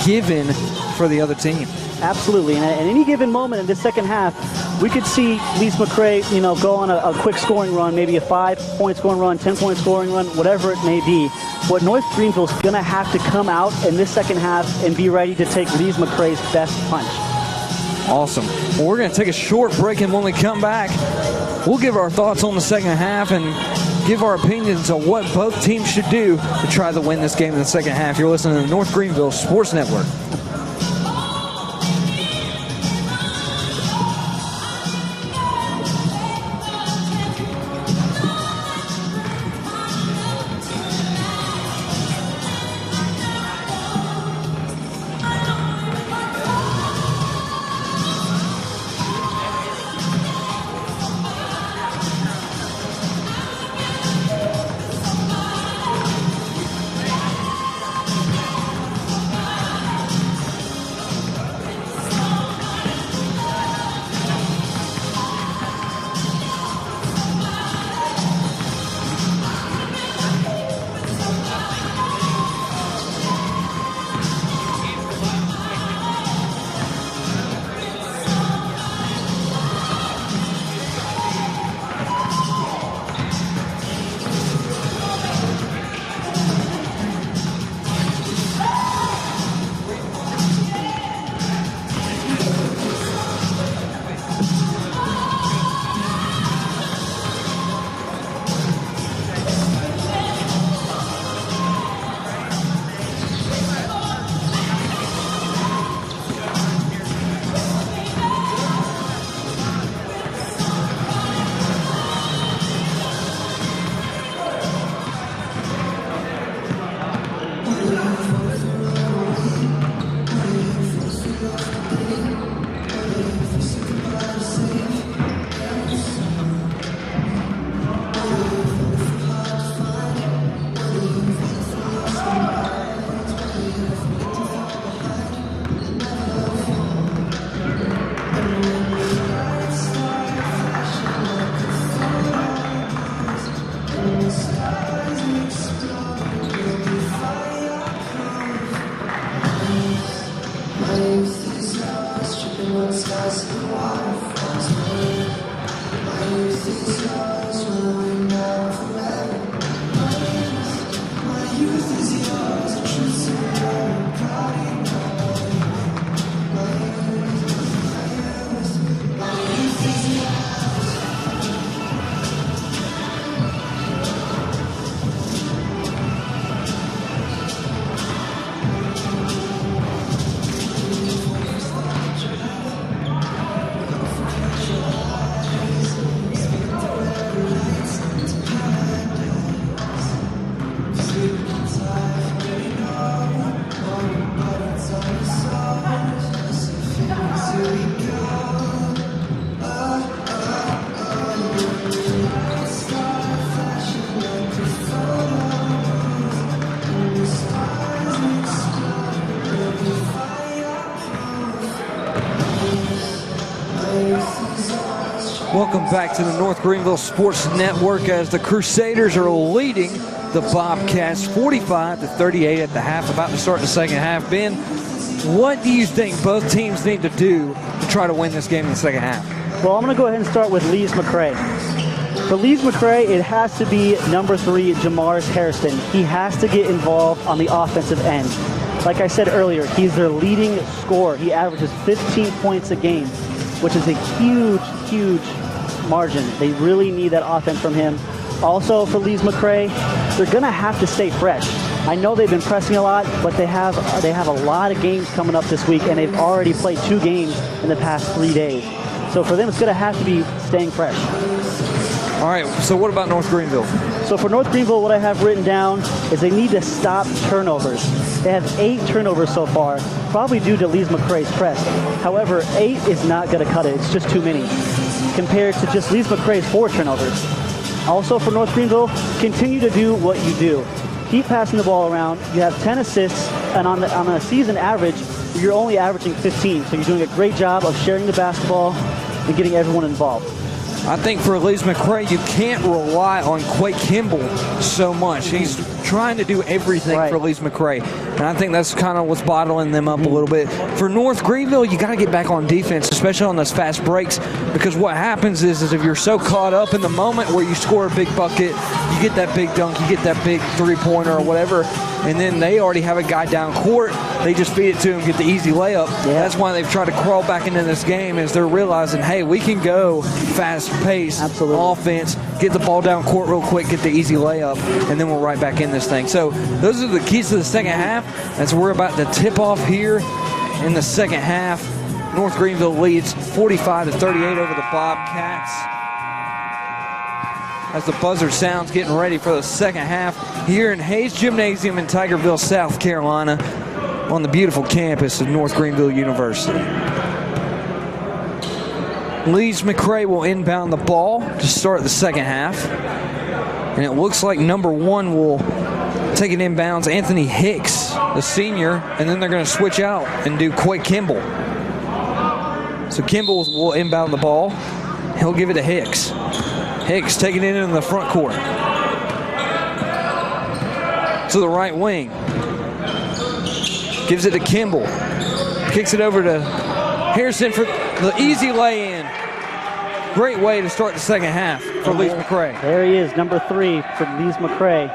given for the other team. Absolutely, and at any given moment in this second half, we could see Lees-McRae, go on a quick scoring run, maybe a 5-point scoring run, 10-point scoring run, whatever it may be. But North Greenville's going to have to come out in this second half and be ready to take Lees-McRae's best punch. Awesome. Well, we're going to take a short break, and when we come back, we'll give our thoughts on the second half and give our opinions on what both teams should do to try to win this game in the second half. You're listening to the North Greenville Sports Network. Welcome back to the North Greenville Sports Network as the Crusaders are leading the Bobcats, 45-38 at the half, about to start the second half. Ben, what do you think both teams need to do to try to win this game in the second half? Well, I'm going to go ahead and start with Lees-McRae. For Lees-McRae, it has to be number 3, Jamaris Harrison. He has to get involved on the offensive end. Like I said earlier, he's their leading scorer. He averages 15 points a game, which is a huge, huge margin. They really need that offense from him. Also, for Lees-McRae, they're going to have to stay fresh. I know they've been pressing a lot, but they have a lot of games coming up this week, and they've already played 2 games in the past 3 days. So for them, it's going to have to be staying fresh. All right, so what about North Greenville? So for North Greenville, what I have written down is they need to stop turnovers. They have 8 turnovers so far, probably due to Lees-McRae's press. However, 8 is not going to cut it. It's just too many compared to just Lees-McRae's 4 turnovers. Also for North Greenville, continue to do what you do. Keep passing the ball around. You have 10 assists, and on a season average, you're only averaging 15. So you're doing a great job of sharing the basketball and getting everyone involved. I think for Lees-McRae, you can't rely on Quake Kimball so much. He's trying to do everything for Lees-McRae, and I think that's kind of what's bottling them up a little bit. For North Greenville, you got to get back on defense, especially on those fast breaks, because what happens is if you're so caught up in the moment where you score a big bucket, you get that big dunk, you get that big three-pointer or whatever, and then they already have a guy down court. They just feed it to him, get the easy layup. Yeah. That's why they've tried to crawl back into this game, is they're realizing, hey, we can go fast-paced offense, get the ball down court real quick, get the easy layup, and then we're right back in this thing. So those are the keys to the second half as we're about to tip off here in the second half. North Greenville leads 45-38 over the Bobcats. As the buzzer sounds, getting ready for the second half here in Hayes Gymnasium in Tigerville, South Carolina, on the beautiful campus of North Greenville University. Lees-McRae will inbound the ball to start the second half. And it looks like number 1 will take it inbounds, Anthony Hicks, the senior, and then they're going to switch out and do Quake Kimball. So Kimball will inbound the ball. He'll give it to Hicks. Hicks taking it in the front court. To the right wing. Gives it to Kimball. Kicks it over to Harrison for the easy lay-in. Great way to start the second half for Lees-McRae. There he is, number 3 for Lees-McRae.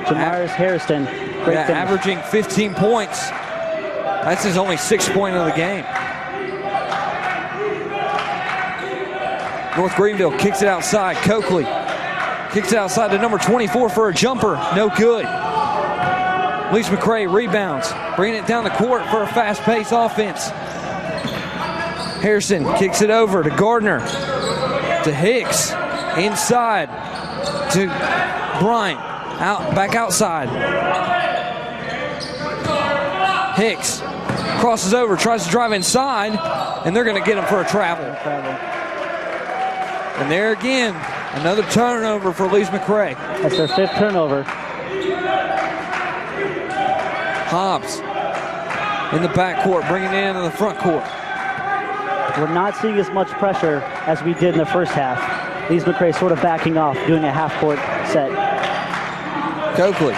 Jamaris Harrison. Great finish. Averaging 15 points. That's his only 6th point of the game. North Greenville kicks it outside. Coakley kicks it outside to number 24 for a jumper. No good. Lees-McRae rebounds, bringing it down the court for a fast-paced offense. Harrison kicks it over to Gardner, to Hicks, inside to Bryant, back outside. Hicks crosses over, tries to drive inside, and they're going to get him for a travel. And there again, another turnover for Lees-McRae. That's their 5th turnover. Hobbs in the backcourt, bringing it into the front court. We're not seeing as much pressure as we did in the first half. Lees-McRae sort of backing off, doing a half-court set. Coakley.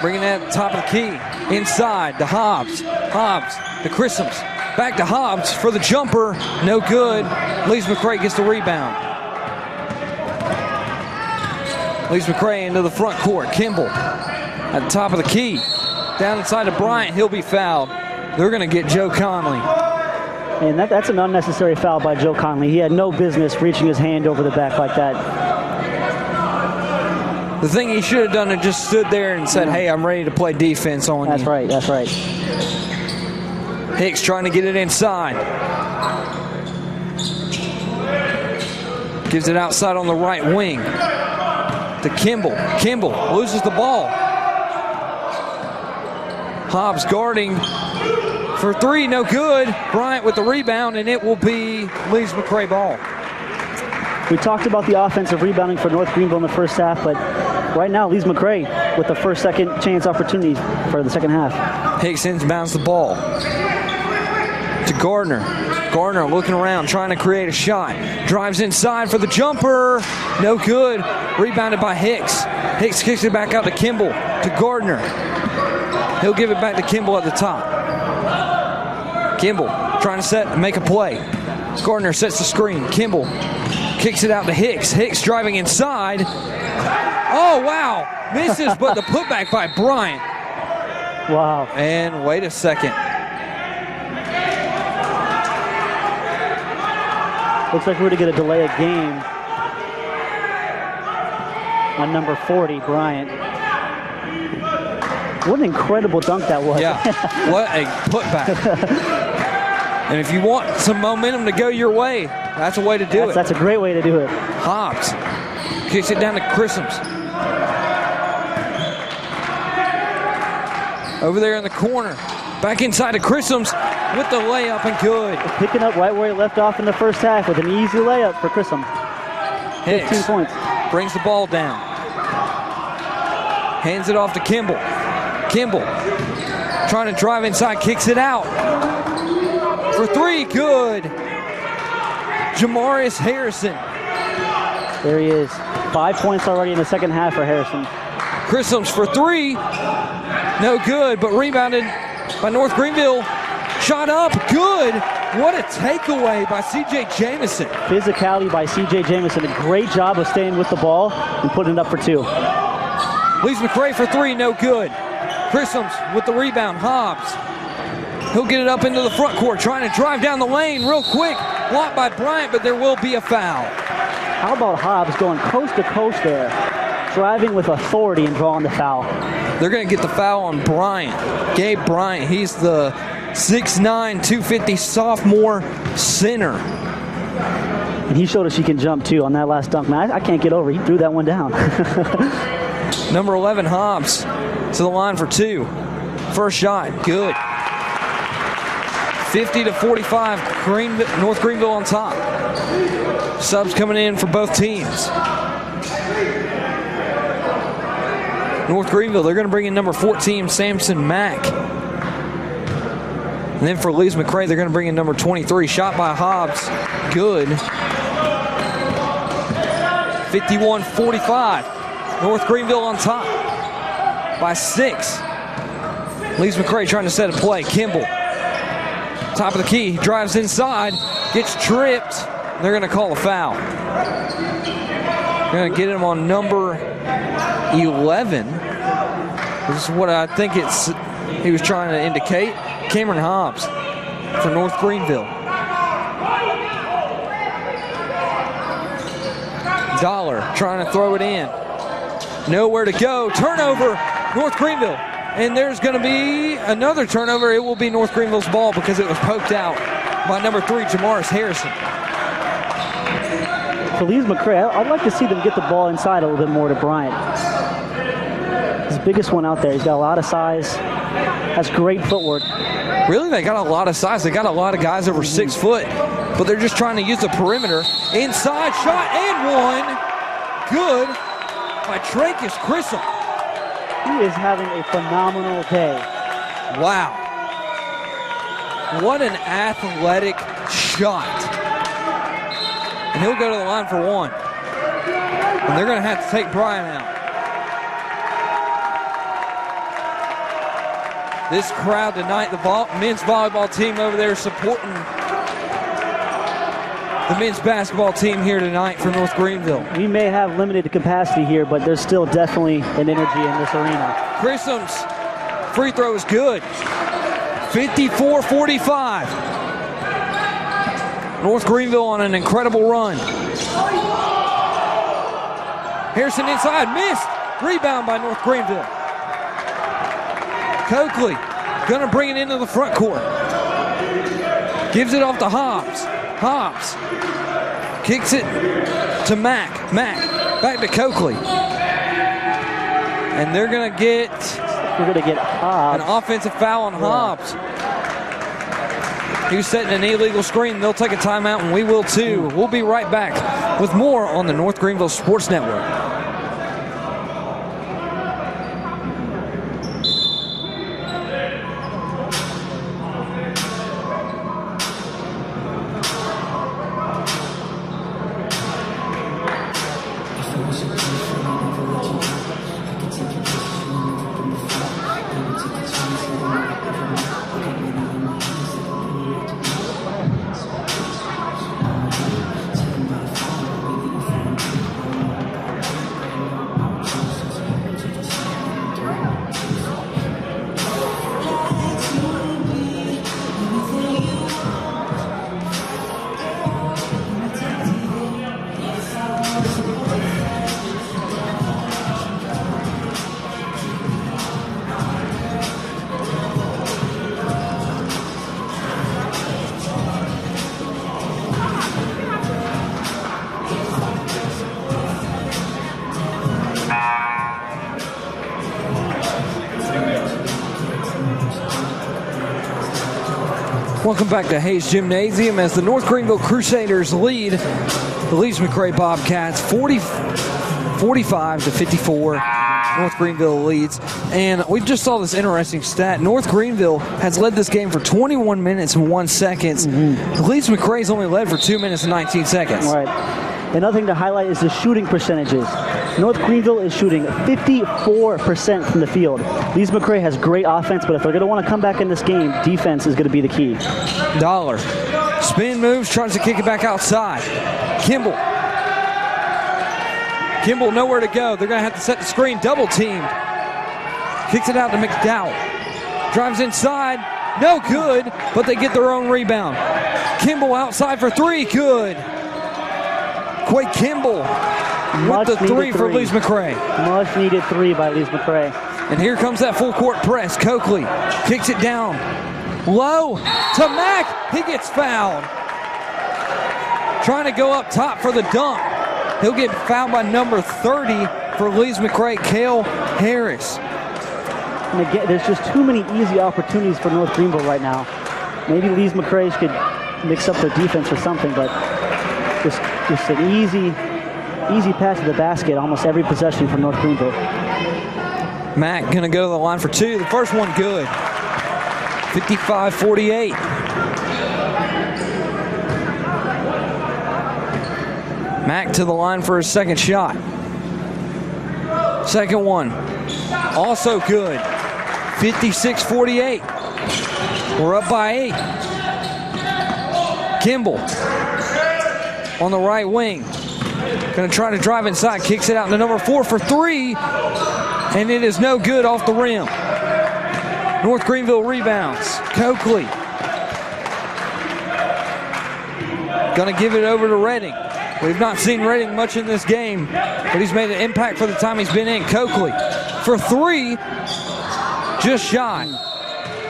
Bringing that at the top of the key. Inside to Hobbs. Hobbs to Christmas. Back to Hobbs for the jumper. No good. Lees-McRae gets the rebound. Lees-McRae into the front court. Kimball at the top of the key. Down inside to Bryant. He'll be fouled. They're going to get Joe Conley. And that's an unnecessary foul by Joe Conley. He had no business reaching his hand over the back like that. The thing he should have done is just stood there and said, hey, I'm ready to play defense on you. That's right, that's right. Hicks trying to get it inside. Gives it outside on the right wing to Kimball. Kimball loses the ball. Hobbs guarding for 3, no good. Bryant with the rebound, and it will be Lees-McRae ball. We talked about the offensive rebounding for North Greenville in the first half, but right now Lees-McRae with the first, second chance opportunity for the second half. Hicks inbounds the ball to Gardner. Gardner looking around, trying to create a shot. Drives inside for the jumper. No good. Rebounded by Hicks. Hicks kicks it back out to Kimball, to Gardner. He'll give it back to Kimball at the top. Kimball trying to set and make a play. Gardner sets the screen. Kimball kicks it out to Hicks. Hicks driving inside. Oh, wow. Misses, but the putback by Bryant. Wow. And wait a second. Looks like we're going to get a delay of game on number 40, Bryant. What an incredible dunk that was. Yeah, what a putback. And if you want some momentum to go your way, that's a way to do it. That's a great way to do it. Hobbs kicks it down to Chrisms. Over there in the corner. Back inside to Chrisms with the layup and good. Picking up right where he left off in the first half with an easy layup for Chrism. 15 points. Brings the ball down. Hands it off to Kimball. Kimball trying to drive inside, kicks it out. For three, good. Jamarius Harrison. There he is. 5 points already in the second half for Harrison. Chrisms for three. No good, but rebounded by North Greenville. Shot up, good. What a takeaway by C.J. Jamison. Physicality by C.J. Jamison. A great job of staying with the ball and putting it up for two. Lees-McRae for three, no good. Chrisms with the rebound, Hobbs. He'll get it up into the front court, trying to drive down the lane real quick. Blocked by Bryant, but there will be a foul. How about Hobbs going coast to coast there, driving with authority and drawing the foul? They're going to get the foul on Bryant. Gabe Bryant, he's the 6'9", 250 sophomore center. And he showed us he can jump too on that last dunk. Man, I can't get over. He threw that one down. Number 11, Hobbs, to the line for two. First shot, good. 50-45, North Greenville on top. Subs coming in for both teams. North Greenville, they're going to bring in number 14, Samson Mack. And then for Lees-McRae, they're going to bring in number 23. Shot by Hobbs, good. 51-45. North Greenville on top by 6. Lees-McRae trying to set a play. Kimball, top of the key, drives inside, gets tripped. They're going to call a foul. They're going to get him on number 11. This is what I think he was trying to indicate. Cameron Hobbs for North Greenville. Dollar trying to throw it in. Nowhere to go. Turnover, North Greenville. And there's going to be another turnover. It will be North Greenville's ball because it was poked out by number 3, Jamarius Harrison. For Lees-McRae, I'd like to see them get the ball inside a little bit more to Bryant. His biggest one out there. He's got a lot of size. Has great footwork. Really, they got a lot of size. They got a lot of guys over 6 foot, but they're just trying to use the perimeter. Inside shot and one. Good by Trancus Chrism. He is having a phenomenal day. Wow. What an athletic shot. And he'll go to the line for one. And they're going to have to take Bryant out. This crowd tonight, the men's volleyball team over there supporting the men's basketball team here tonight for North Greenville. We may have limited capacity here, but there's still definitely an energy in this arena. Chrism's free throw is good. 54-45. North Greenville on an incredible run. Harrison inside, missed. Rebound by North Greenville. Coakley gonna bring it into the front court. Gives it off to Hobbs. Hobbs kicks it to Mack. Mack back to Coakley. And they're gonna get Hobbs. an offensive foul on Hobbs. He was setting an illegal screen. They'll take a timeout, and we will too. We'll be right back with more on the North Greenville Sports Network. Welcome back to Hayes Gymnasium as the North Greenville Crusaders lead the Lees-McRae Bobcats 45-54. North Greenville leads. And we just saw this interesting stat. North Greenville has led this game for 21 minutes and 1 second. Lees-McRae's only led for 2 minutes and 19 seconds. Right. Another thing to highlight is the shooting percentages. North Greenville is shooting 54% from the field. Lees-McRae has great offense, but if they're going to want to come back in this game, defense is going to be the key. Dollar. Spin moves, tries to kick it back outside. Kimball. Kimball nowhere to go. They're going to have to set the screen. Double teamed. Kicks it out to McDowell. Drives inside. No good, but they get their own rebound. Kimball outside for three. Good. Quake Kimball with the three for Lees-McRae. Much needed three by Lees-McRae. And here comes that full court press. Coakley kicks it down. Low to Mack. He gets fouled. Trying to go up top for the dunk. He'll get fouled by number 30 for Lees-McRae, Cale Harris. And again, there's just too many easy opportunities for North Greenville right now. Maybe Lees-McRae could mix up their defense or something, but just an easy pass to the basket almost every possession for North Greenville. Mack going to go to the line for two. The first one good. 55-48. Mack to the line for his second shot. Second one. Also good. 56-48. We're up by 8. Kimball on the right wing. Going to try to drive inside. Kicks it out to number 4 for three. And it is no good off the rim. North Greenville rebounds. Coakley. Going to give it over to Redding. We've not seen Redding much in this game, but he's made an impact for the time he's been in. Coakley for three. Just shy.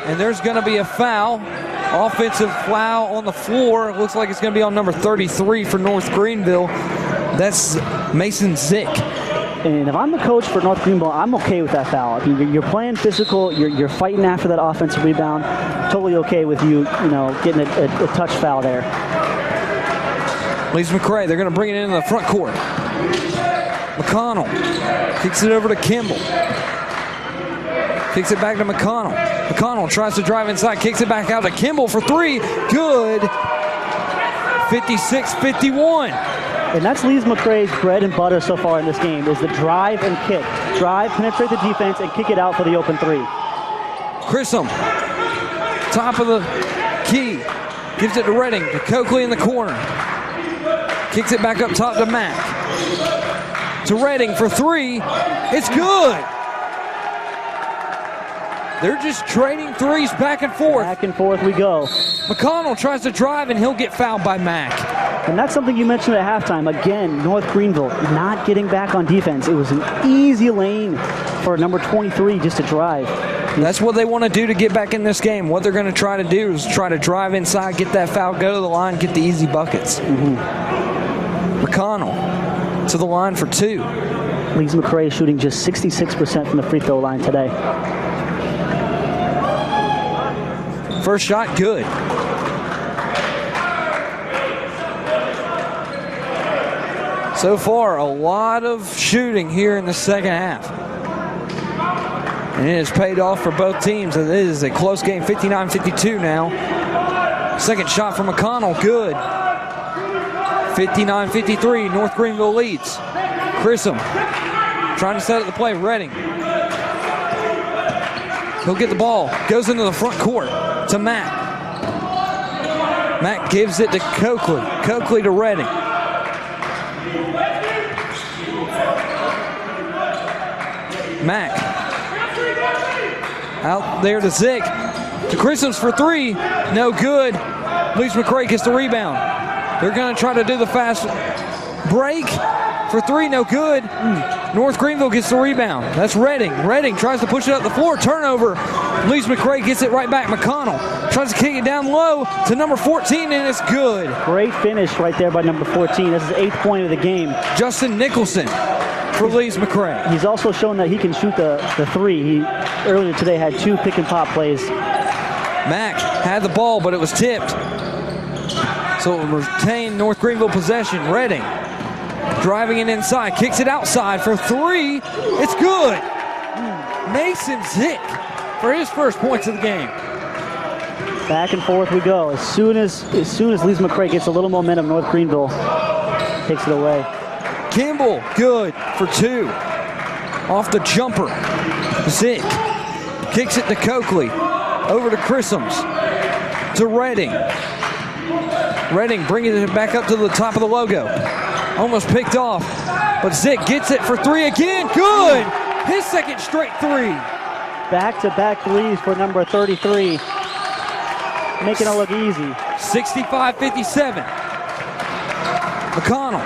And there's going to be a foul. Offensive foul on the floor. It looks like it's going to be on number 33 for North Greenville. That's Mason Zick. And if I'm the coach for North Greenville, I'm okay with that foul. If you're playing physical, you're fighting after that offensive rebound, totally okay with you getting a touch foul there. Lees-McRae, they're going to bring it into the front court. McConnell kicks it over to Kimball. Kicks it back to McConnell. McConnell tries to drive inside, kicks it back out to Kimball for three. Good. 56-51. And that's Lees-McRae's bread and butter so far in this game, is the drive and kick. Drive, penetrate the defense, and kick it out for the open three. Grissom, top of the key. Gives it to Redding, to Coakley in the corner. Kicks it back up top to Mack. To Redding for three. It's good. They're just trading threes back and forth. Back and forth we go. McConnell tries to drive, and he'll get fouled by Mack. And that's something you mentioned at halftime. Again, North Greenville not getting back on defense. It was an easy lane for number 23 just to drive. That's what they want to do to get back in this game. What they're going to try to do is try to drive inside, get that foul, go to the line, get the easy buckets. McConnell to the line for two. Lees-McRae shooting just 66% from the free throw line today. First shot, good. So far, a lot of shooting here in the second half. And it has paid off for both teams. It is a close game, 59-52 now. Second shot from McConnell, good. 59-53, North Greenville leads. Grissom trying to set up the play, Redding. He'll get the ball, goes into the front court to Mack. Mack gives it to Coakley. Coakley to Redding. Mack out there to Zick. To Grissom's for three. No good. Lees-McRae gets the rebound. They're going to try to do the fast break. For three, no good. North Greenville gets the rebound. That's Redding. Redding tries to push it up the floor. Turnover. Lees-McRae gets it right back. McConnell tries to kick it down low to number 14, and it's good. Great finish right there by number 14. This is the 8th point of the game. Justin Nicholson for Lees-McRae. He's also shown that he can shoot the three. He earlier today had 2 pick and pop plays. Mack had the ball, but it was tipped. So it will retain North Greenville possession. Redding driving it inside, kicks it outside for three. It's good. Mason Zick for his first points of the game. Back and forth we go. As soon as Lees-McRae gets a little momentum, North Greenville takes it away. Kimball, good for two. Off the jumper. Zick kicks it to Coakley. Over to Chrisms. To Redding. Redding bringing it back up to the top of the logo. Almost picked off. But Zick gets it for three again. Good! His second straight three. Back-to-back threes for number 33. Making it look easy. 65-57. McConnell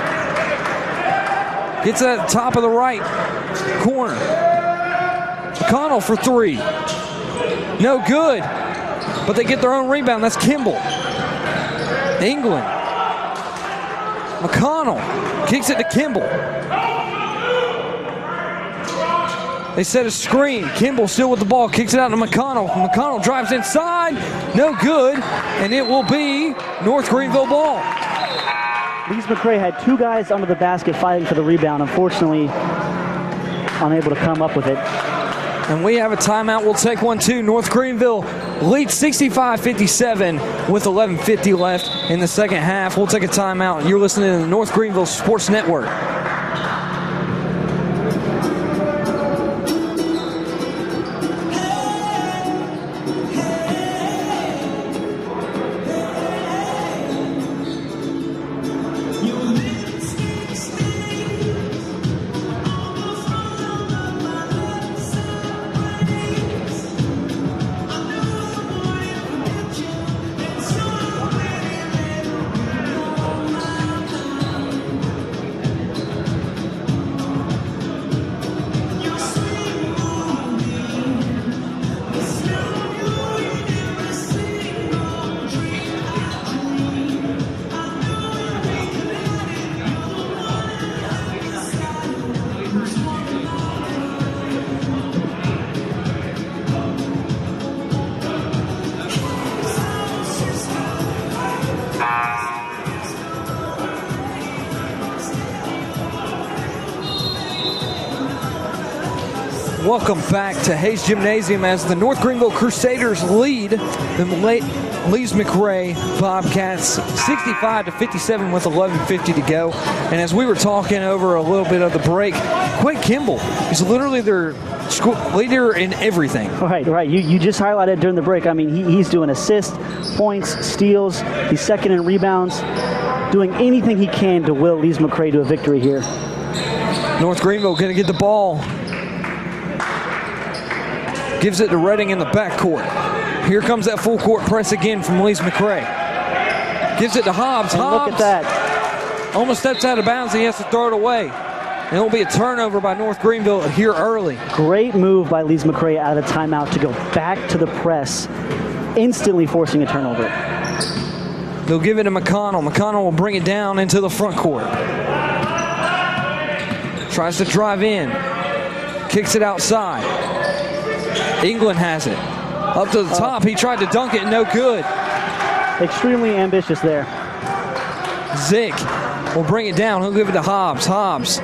gets it at the top of the right corner. McConnell for three. No good. But they get their own rebound. That's Kimball. England. McConnell kicks it to Kimball. They set a screen. Kimball still with the ball, kicks it out to McConnell. McConnell drives inside. No good. And it will be North Greenville ball. Lees-McRae had two guys under the basket fighting for the rebound. Unfortunately, unable to come up with it. And we have a timeout. We'll take one too. North Greenville leads 65-57 with 11:50 left in the second half. We'll take a timeout. You're listening to the North Greenville Sports Network. Welcome back to Hayes Gymnasium as the North Greenville Crusaders lead the Lees-McRae Bobcats 65-57 with 11:50 to go. And as we were talking over a little bit of the break, Quinn Kimball is literally their leader in everything. Right. You just highlighted during the break. I mean, he's doing assists, points, steals. He's second in rebounds, doing anything he can to will Lees-McRae to a victory here. North Greenville going to get the ball. Gives it to Redding in the backcourt. Here comes that full court press again from Lees-McRae. Gives it to Hobbs. And Hobbs look at that. almost steps out of bounds. He has to throw it away. And it will be a turnover by North Greenville here early. Great move by Lees-McRae out of the timeout to go back to the press, instantly forcing a turnover. They'll give it to McConnell. McConnell will bring it down into the front court. Tries to drive in. Kicks it outside. England has it. Up to the top. He tried to dunk it. No good. Extremely ambitious there. Zick will bring it down. He'll give it to Hobbs. Hobbs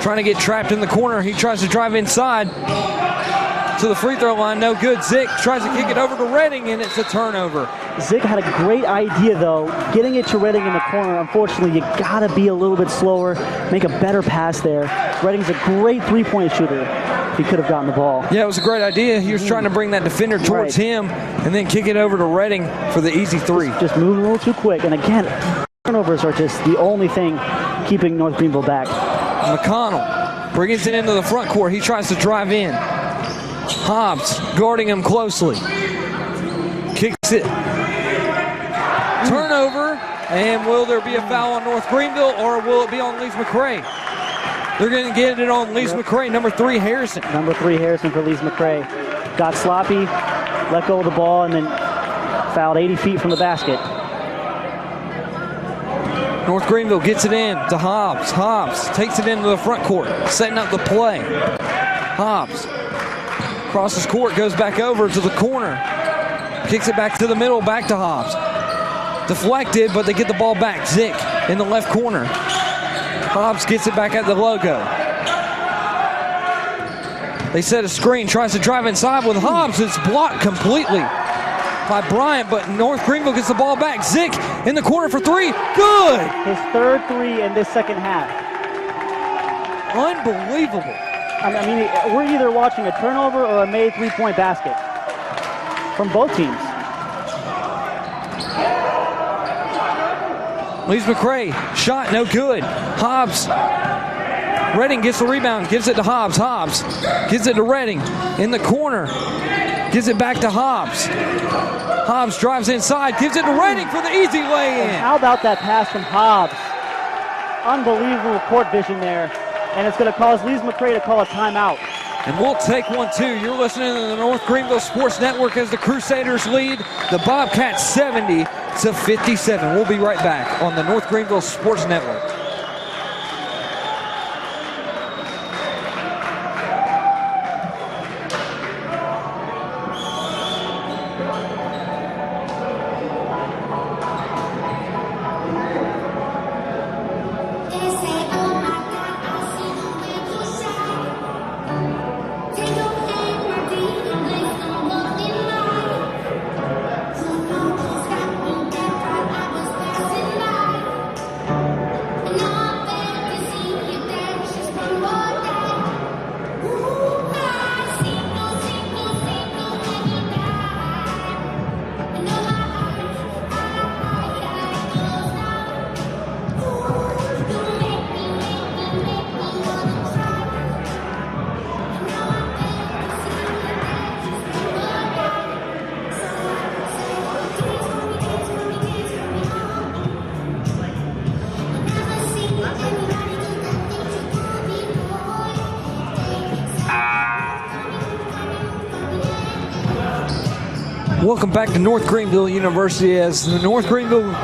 trying to get trapped in the corner. He tries to drive inside to the free throw line. No good. Zick tries to kick it over to Redding, and it's a turnover. Zick had a great idea, though, getting it to Redding in the corner. Unfortunately, you got to be a little bit slower, make a better pass there. Redding's a great three-point shooter. He could have gotten the ball. Yeah, it was a great idea. He was trying to bring that defender towards him and then kick it over to Redding for the easy three. Just moving a little too quick. And again, turnovers are just the only thing keeping North Greenville back. McConnell brings it into the front court. He tries to drive in. Hobbs guarding him closely. Kicks it. Turnover. And will there be a foul on North Greenville, or will it be on Lees-McRae? They're going to get it on Lees-McRae, number 3, Harrison. Number 3, Harrison for Lees-McRae. Got sloppy, let go of the ball, and then fouled 80 feet from the basket. North Greenville gets it in to Hobbs. Hobbs takes it into the front court, setting up the play. Hobbs crosses court, goes back over to the corner. kicks it back to the middle, back to Hobbs. Deflected, but they get the ball back. Zick in the left corner. Hobbs gets it back at the logo. They set a screen, tries to drive inside with Hobbs. It's blocked completely by Bryant, but North Greenville gets the ball back. Zick in the corner for three. Good! His third three in this second half. Unbelievable. I mean, we're either watching a turnover or a made three-point basket from both teams. Lees-McRae, shot no good. Hobbs, Redding gets the rebound, gives it to Hobbs. Hobbs gives it to Redding in the corner, gives it back to Hobbs. Hobbs drives inside, gives it to Redding for the easy lay-in. How about that pass from Hobbs? Unbelievable court vision there, and it's going to cause Lees-McRae to call a timeout. And we'll take one, too. You're listening to the North Greenville Sports Network as the Crusaders lead the Bobcats 70-57. We'll be right back on the North Greenville Sports Network. Welcome back to North Greenville University as the North Greenville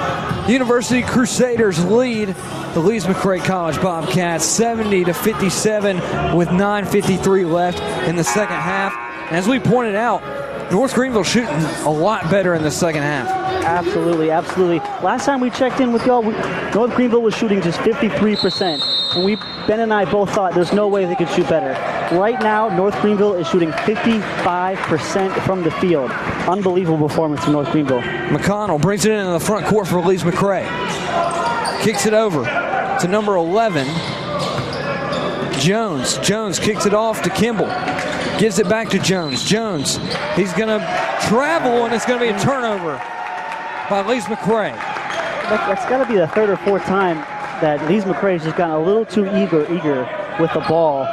University Crusaders lead the Lees-McRae College Bobcats 70-57 with 9:53 left in the second half. And as we pointed out, North Greenville shooting a lot better in the second half. Absolutely, absolutely. Last time we checked in with y'all, North Greenville was shooting just 53%. And Ben and I both thought there's no way they could shoot better. Right now, North Greenville is shooting 55% from the field. Unbelievable performance from North Greenville. McConnell brings it into the front court for Lees-McRae. Kicks it over to number 11, Jones. Jones kicks it off to Kimball. Gives it back to Jones. Jones, he's going to travel, and it's going to be a turnover by Lees-McRae. That's got to be the third or fourth time that Lees-McRae has just gotten a little too eager with the ball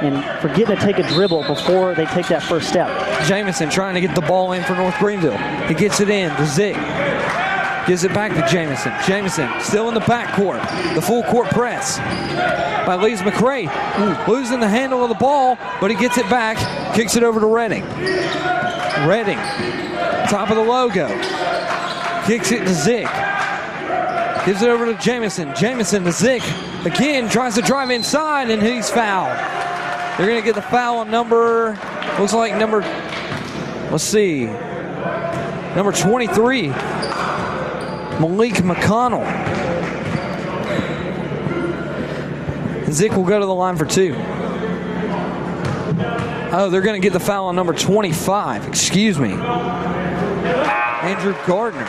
and forgetting to take a dribble before they take that first step. Jamison trying to get the ball in for North Greenville. He gets it in to Zick. Gives it back to Jamison. Jamison still in the backcourt. The full court press by Lees-McRae. Losing the handle of the ball, but he gets it back. Kicks it over to Redding. Redding, top of the logo. Kicks it to Zick. Gives it over to Jamison. Jamison to Zick. Again, tries to drive inside, and he's fouled. They're going to get the foul on number 23. Malik McConnell. And Zick will go to the line for two. Oh, they're going to get the foul on number 25. Excuse me. Andrew Gardner.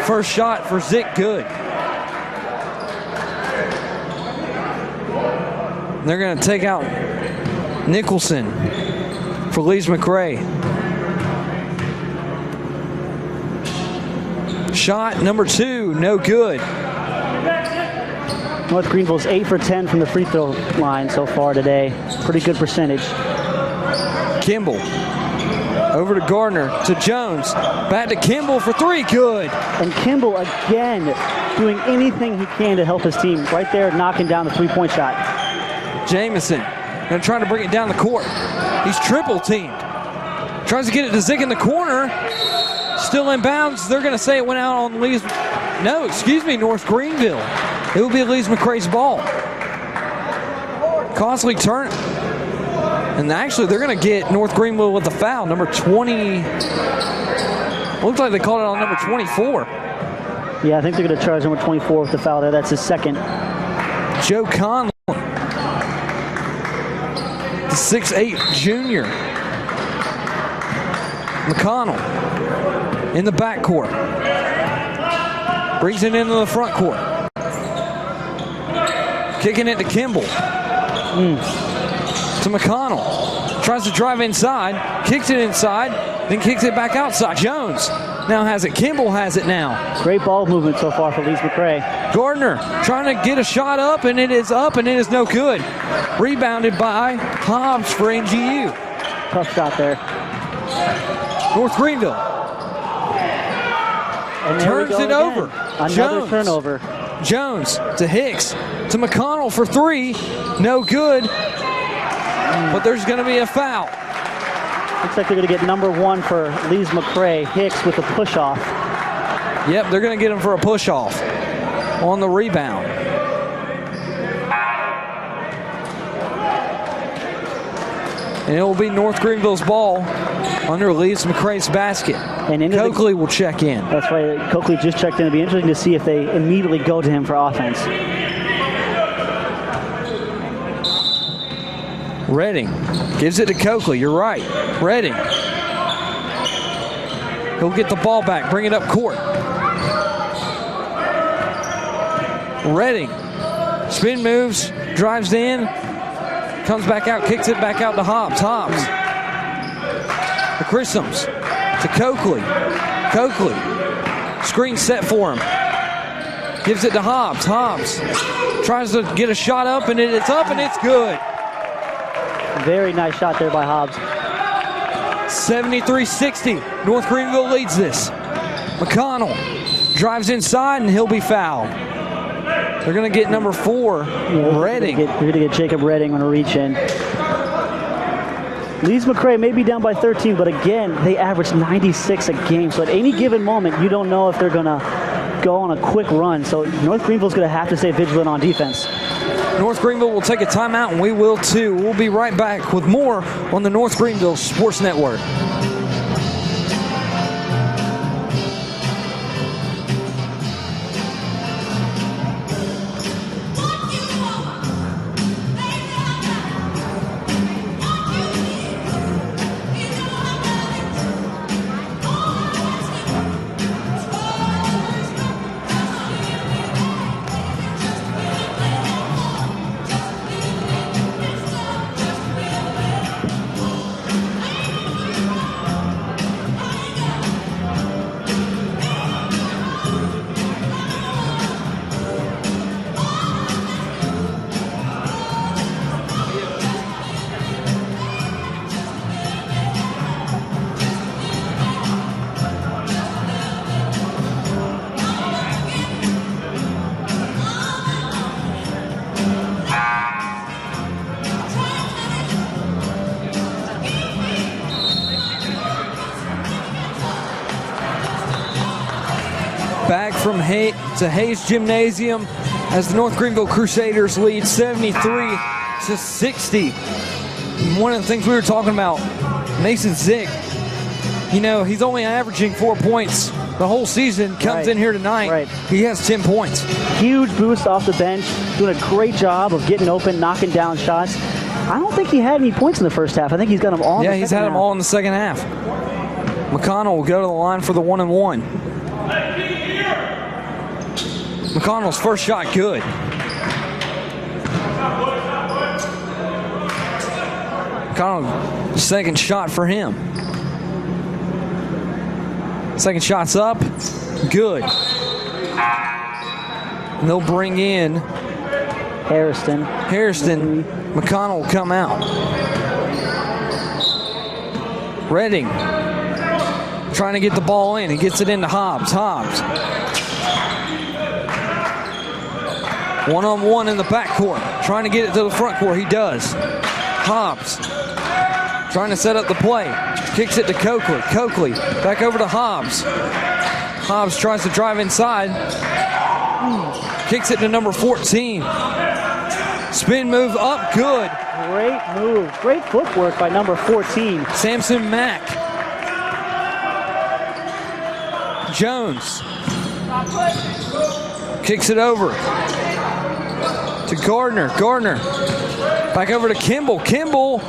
First shot for Zick, good. They're going to take out Nicholson for Lees-McRae. Shot number 2, no good. North Greenville's 8 for 10 from the free throw line so far today. Pretty good percentage. Kimball. Over to Gardner, to Jones. Back to Kimball for 3, good. And Kimball again doing anything he can to help his team. Right there knocking down the three-point shot. Jamison and trying to bring it down the court. He's triple teamed. Tries to get it to Zick in the corner. Still in bounds. They're going to say it went out on Lees. No, excuse me, North Greenville. It will be Lees-McRae's ball. Costly turn. And actually, they're going to get North Greenville with the foul, number 20. Looks like they called it on number 24. Yeah, I think they're going to charge number 24 with the foul there. That's his second. Joe Conlon, the 6'8 junior. McConnell in the backcourt. Brings it into the front court. Kicking it to Kimball. To McConnell. Tries to drive inside. Kicks it inside. Then kicks it back outside. Jones now has it. Kimball has it now. Great ball movement so far for Lees-McRae. Gardner trying to get a shot up, and it is up, and it is no good. Rebounded by Hobbs for NGU. Tough shot there. North Greenville. And turns it over. Another Jones. turnover. Jones to Hicks to McConnell for three. No good. But there's going to be a foul. Looks like they're going to get number 1 for Lees-McRae. Hicks with a push-off. Yep, they're going to get him for a push-off on the rebound. And it will be North Greenville's ball under Lees-McRae's basket. And Coakley will check in. That's right. Coakley just checked in. It'll be interesting to see if they immediately go to him for offense. Redding gives it to Coakley. You're right. Redding. He'll get the ball back. Bring it up court. Redding. Spin moves. Drives in. Comes back out. Kicks it back out to Hobbs. Hobbs. To Christums. To Coakley. Coakley. Screen set for him. Gives it to Hobbs. Hobbs tries to get a shot up, and it's up, and it's good. Very nice shot there by Hobbs. 73-60. North Greenville leads this. McConnell drives inside, and he'll be fouled. They're going to get number 4, Redding. They're going to get Jacob Redding on a reach in. Lees-McRae may be down by 13, but again, they average 96 a game. So at any given moment, you don't know if they're going to go on a quick run. So North Greenville's going to have to stay vigilant on defense. North Greenville will take a timeout, and we will too. We'll be right back with more on the North Greenville Sports Network. Back from Hayes Gymnasium as the North Greenville Crusaders lead 73-60. One of the things we were talking about, Mason Zick, you know, he's only averaging 4 points the whole season, comes in here tonight. Right. He has 10 points. Huge boost off the bench, doing a great job of getting open, knocking down shots. I don't think he had any points in the first half. I think he's got them all in the second half. Yeah, he's had them all in the second half. McConnell will go to the line for the 1-and-1. McConnell's first shot good. McConnell, second shot for him. Second shot's up, good. And they'll bring in Harrison. McConnell will come out. Redding trying to get the ball in. He gets it into Hobbs. One-on-one in the backcourt. Trying to get it to the front court. He does. Hobbs trying to set up the play. Kicks it to Coakley. Coakley back over to Hobbs. Hobbs tries to drive inside. Kicks it to number 14. Spin move up, good. Great move. Great footwork by number 14. Samson Mack. Jones. Kicks it over to Gardner. Gardner. Back over to Kimball. Kimball.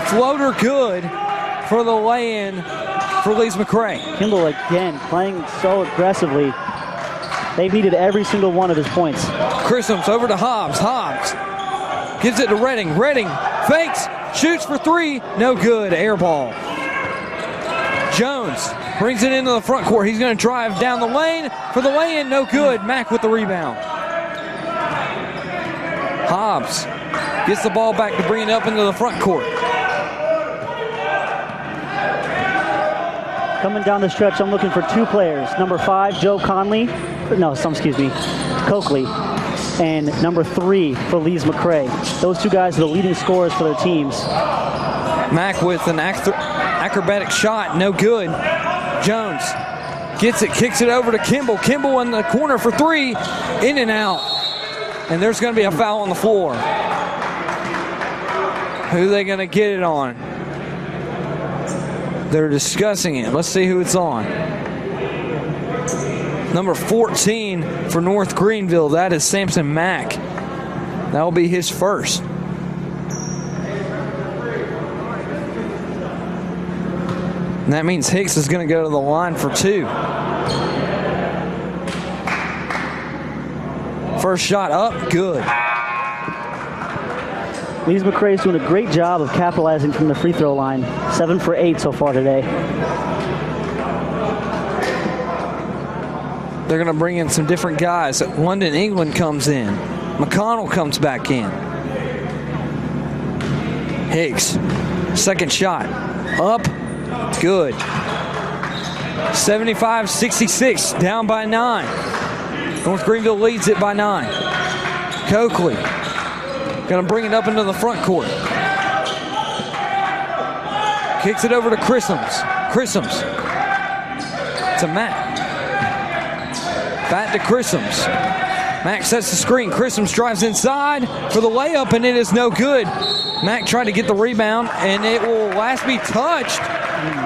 Floater good for the lay-in for Lees-McRae. Kimball again playing so aggressively. They've needed every single one of his points. Christums over to Hobbs. Hobbs gives it to Redding. Redding fakes, shoots for three. No good. Air ball. Jones brings it into the front court. He's going to drive down the lane for the lay-in. No good. Mack with the rebound. Hobbs gets the ball back to bring it up into the front court. Coming down the stretch, I'm looking for two players. Number 5, Joe Conley. Coakley. And number 3 for Lees-McRae. Those two guys are the leading scorers for their teams. Mack with an acrobatic shot, no good. Jones gets it, kicks it over to Kimball. Kimball in the corner for 3, in and out. And there's going to be a foul on the floor. Who are they going to get it on? They're discussing it. Let's see who it's on. Number 14 for North Greenville, that is Samson Mack. That will be his first. And that means Hicks is going to go to the line for 2. First shot up, good. Lees-McRae is doing a great job of capitalizing from the free throw line. 7 for 8 so far today. They're going to bring in some different guys. London England comes in. McConnell comes back in. Hicks, second shot. Up, good. 75-66, down by 9. North Greenville leads it by 9. Coakley going to bring it up into the front court. Kicks it over to Christums. Christums to Matt. Back to Christums. Mack sets the screen. Christums drives inside for the layup, and it is no good. Mack tried to get the rebound, and it will last be touched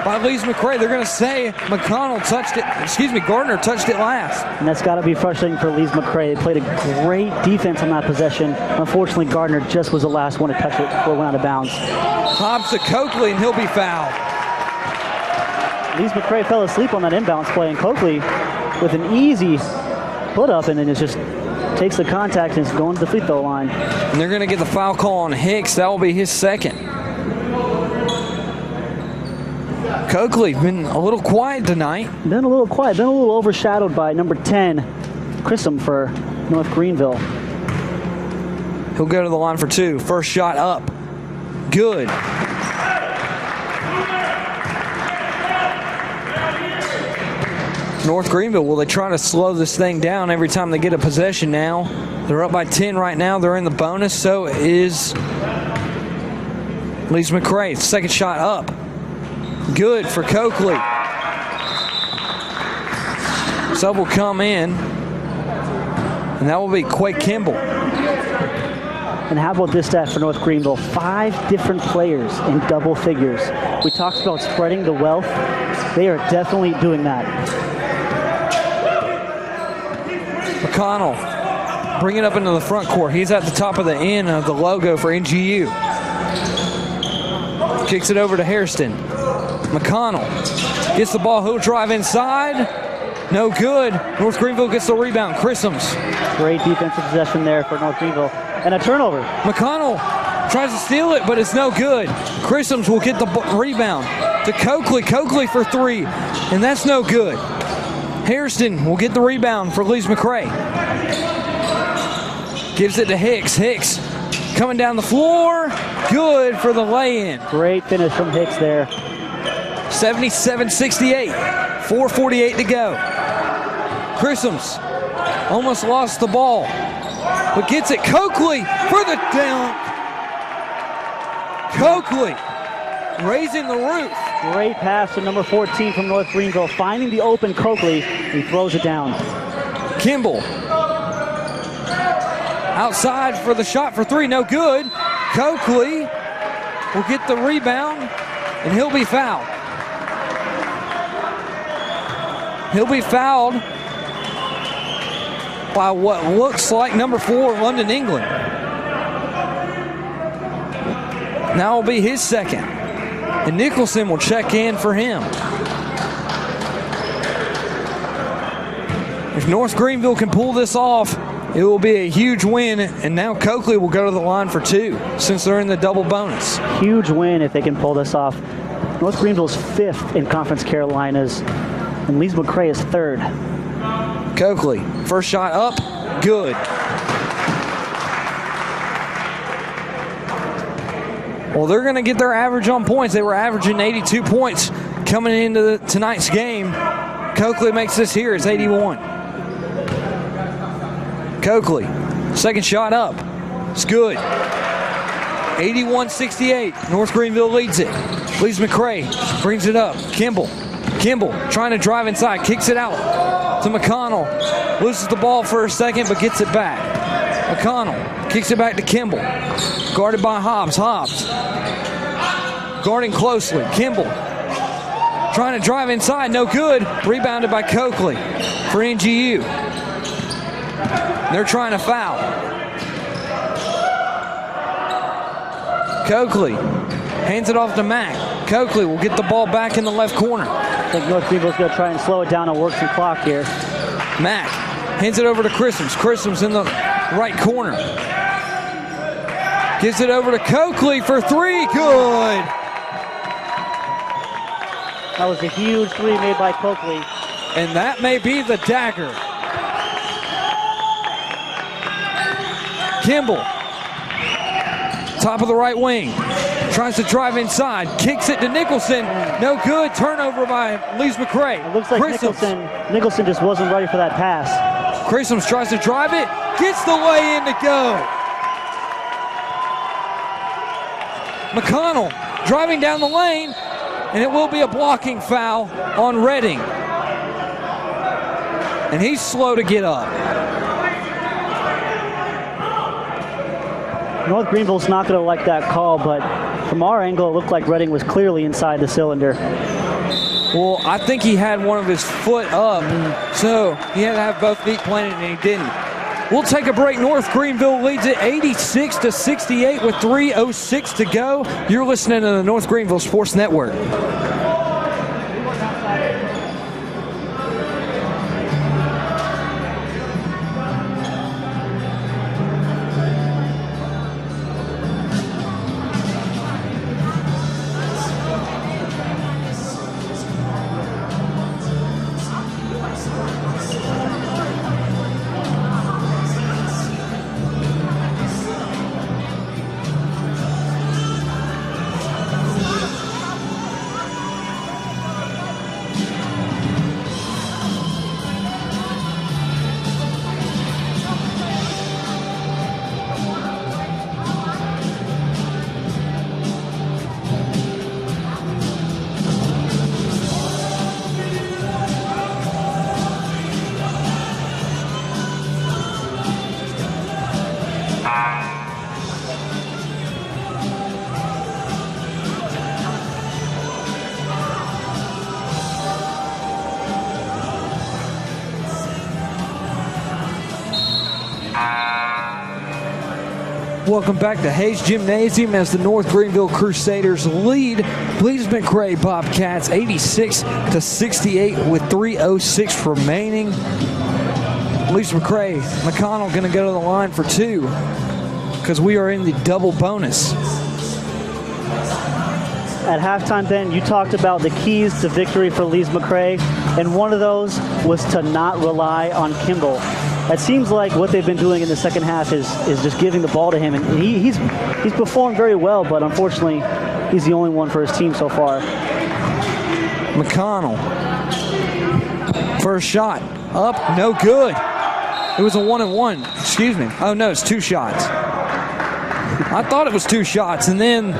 by Lees-McRae. They're going to say Gardner touched it last. And that's got to be frustrating for Lees-McRae. They played a great defense on that possession. Unfortunately, Gardner just was the last one to touch it before it went out of bounds. Hobbs to Coakley, and he'll be fouled. Lees-McRae fell asleep on that inbounds play, and Coakley with an easy put up, and then it just takes the contact and is going to the free throw line. And they're going to get the foul call on Hicks. That will be his second. Coakley been a little quiet tonight. Been a little quiet, been a little overshadowed by number 10, Christums for North Greenville. He'll go to the line for 2. First shot up. Good. North Greenville, will they try to slow this thing down every time they get a possession now? They're up by 10 right now. They're in the bonus. So is Lees-McRae. Second shot up. Good for Coakley. Sub will come in, and that will be Quake Kimball. And how about this stat for North Greenville? 5 different players in double figures. We talked about spreading the wealth. They are definitely doing that. McConnell bring it up into the front court. He's at the top of the N of the logo for NGU. Kicks it over to Hairston. McConnell gets the ball. He'll drive inside. No good. North Greenville gets the rebound. Christums. Great defensive possession there for North Greenville. And a turnover. McConnell tries to steal it, but it's no good. Christums will get the rebound to Coakley. Coakley for 3, and that's no good. Hairston will get the rebound for Lees-McRae. Gives it to Hicks. Hicks coming down the floor. Good for the lay-in. Great finish from Hicks there. 77-68. 4:48 to go. Christums almost lost the ball, but gets it. Coakley for the dunk. Coakley raising the roof. Great pass to number 14 from North Greenville, finding the open Coakley. He throws it down. Kimball Outside for the shot for three, no good. Coakley will get the rebound, and he'll be fouled. He'll be fouled by what looks like number 4, London, England. Now will be his second, and Nicholson will check in for him. If North Greenville can pull this off, it will be a huge win, and now Coakley will go to the line for 2 since they're in the double bonus. Huge win if they can pull this off. North Greenville's 5th in Conference Carolinas, and Lees-McRae is 3rd. Coakley, first shot up, good. Well, they're going to get their average on points. They were averaging 82 points coming into tonight's game. Coakley makes this here. It's 81. Coakley, second shot up. It's good. 81-68. North Greenville leads it. Lees-McRae brings it up. Kimball trying to drive inside. Kicks it out to McConnell. Loses the ball for a second, but gets it back. McConnell kicks it back to Kimball. Guarded by Hobbs. Guarding closely. Kimball trying to drive inside. No good. Rebounded by Coakley for NGU. They're trying to foul. Coakley hands it off to Mack. Coakley will get the ball back in the left corner. I think North Greenville's going to try and slow it down and work some clock here. Mack hands it over to Christmas. Christmas in the right corner. Gives it over to Coakley for 3. Good. That was a huge 3 made by Coakley. And that may be the dagger. Kimball, top of the right wing, tries to drive inside, kicks it to Nicholson, no good. Turnover by Lees-McRae. It looks like Nicholson just wasn't ready for that pass. Christmas tries to drive it, gets the lay in to go. McConnell driving down the lane, and it will be a blocking foul on Redding. And he's slow to get up. North Greenville's not going to like that call, but from our angle, it looked like Redding was clearly inside the cylinder. Well, I think he had one of his foot up, so he had to have both feet planted, and he didn't. We'll take a break. North Greenville leads it 86-68 with 3:06 to go. You're listening to the North Greenville Sports Network. Welcome back to Hayes Gymnasium as the North Greenville Crusaders lead Lees-McRae Bobcats 86-68 with 3:06 remaining. Lees-McRae, McConnell going to go to the line for 2 because we are in the double bonus. At halftime, Ben, you talked about the keys to victory for Lees-McRae, and one of those was to not rely on Kimball. It seems like what they've been doing in the second half is just giving the ball to him, and he's performed very well, but unfortunately, he's the only one for his team so far. McConnell, first shot, up, no good. It was a 1-and-1, excuse me. Oh no, it's 2 shots. I thought it was 2 shots, and then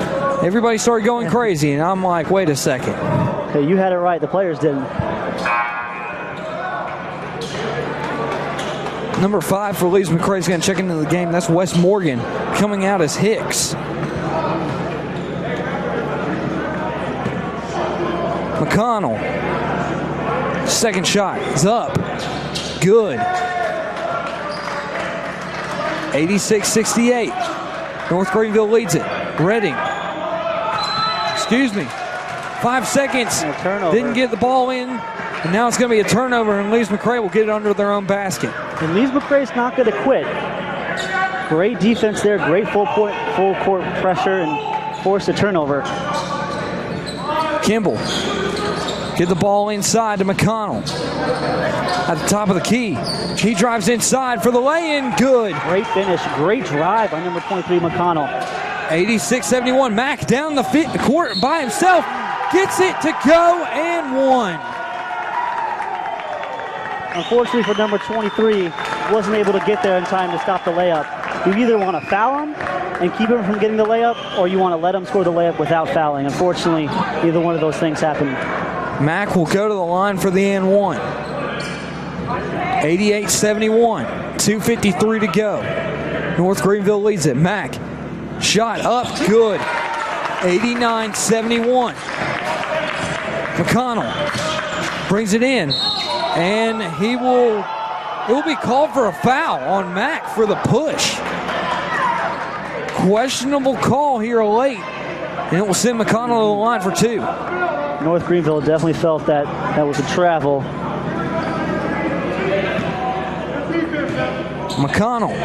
everybody started going crazy, and I'm like, wait a second. Hey, you had it right, the players didn't. Number 5 for Lees-McRae is going to check into the game. That's Wes Morgan coming out as Hicks. McConnell. Second shot is up. Good. 86-68. North Greenville leads it. Redding. Excuse me. 5 seconds. Didn't get the ball in. And now it's going to be a turnover, and Lees-McRae will get it under their own basket. And Lees-McRae's not going to quit. Great defense there. Great full court pressure, and force a turnover. Kimball. Get the ball inside to McConnell. At the top of the key. He drives inside for the lay-in. Good. Great finish. Great drive by number 23, McConnell. 86-71. Mack down the court by himself. Gets it to go and one. Unfortunately for number 23, wasn't able to get there in time to stop the layup. You either want to foul him and keep him from getting the layup, or you want to let him score the layup without fouling. Unfortunately, either one of those things happened. Mack will go to the line for the and one. 88-71. 2:53 to go. North Greenville leads it. Mack. Shot up. Good. 89-71. McConnell brings it in. And it will be called for a foul on Mack for the push. Questionable call here late. And it will send McConnell to the line for 2. North Greenville definitely felt that was a travel. McConnell.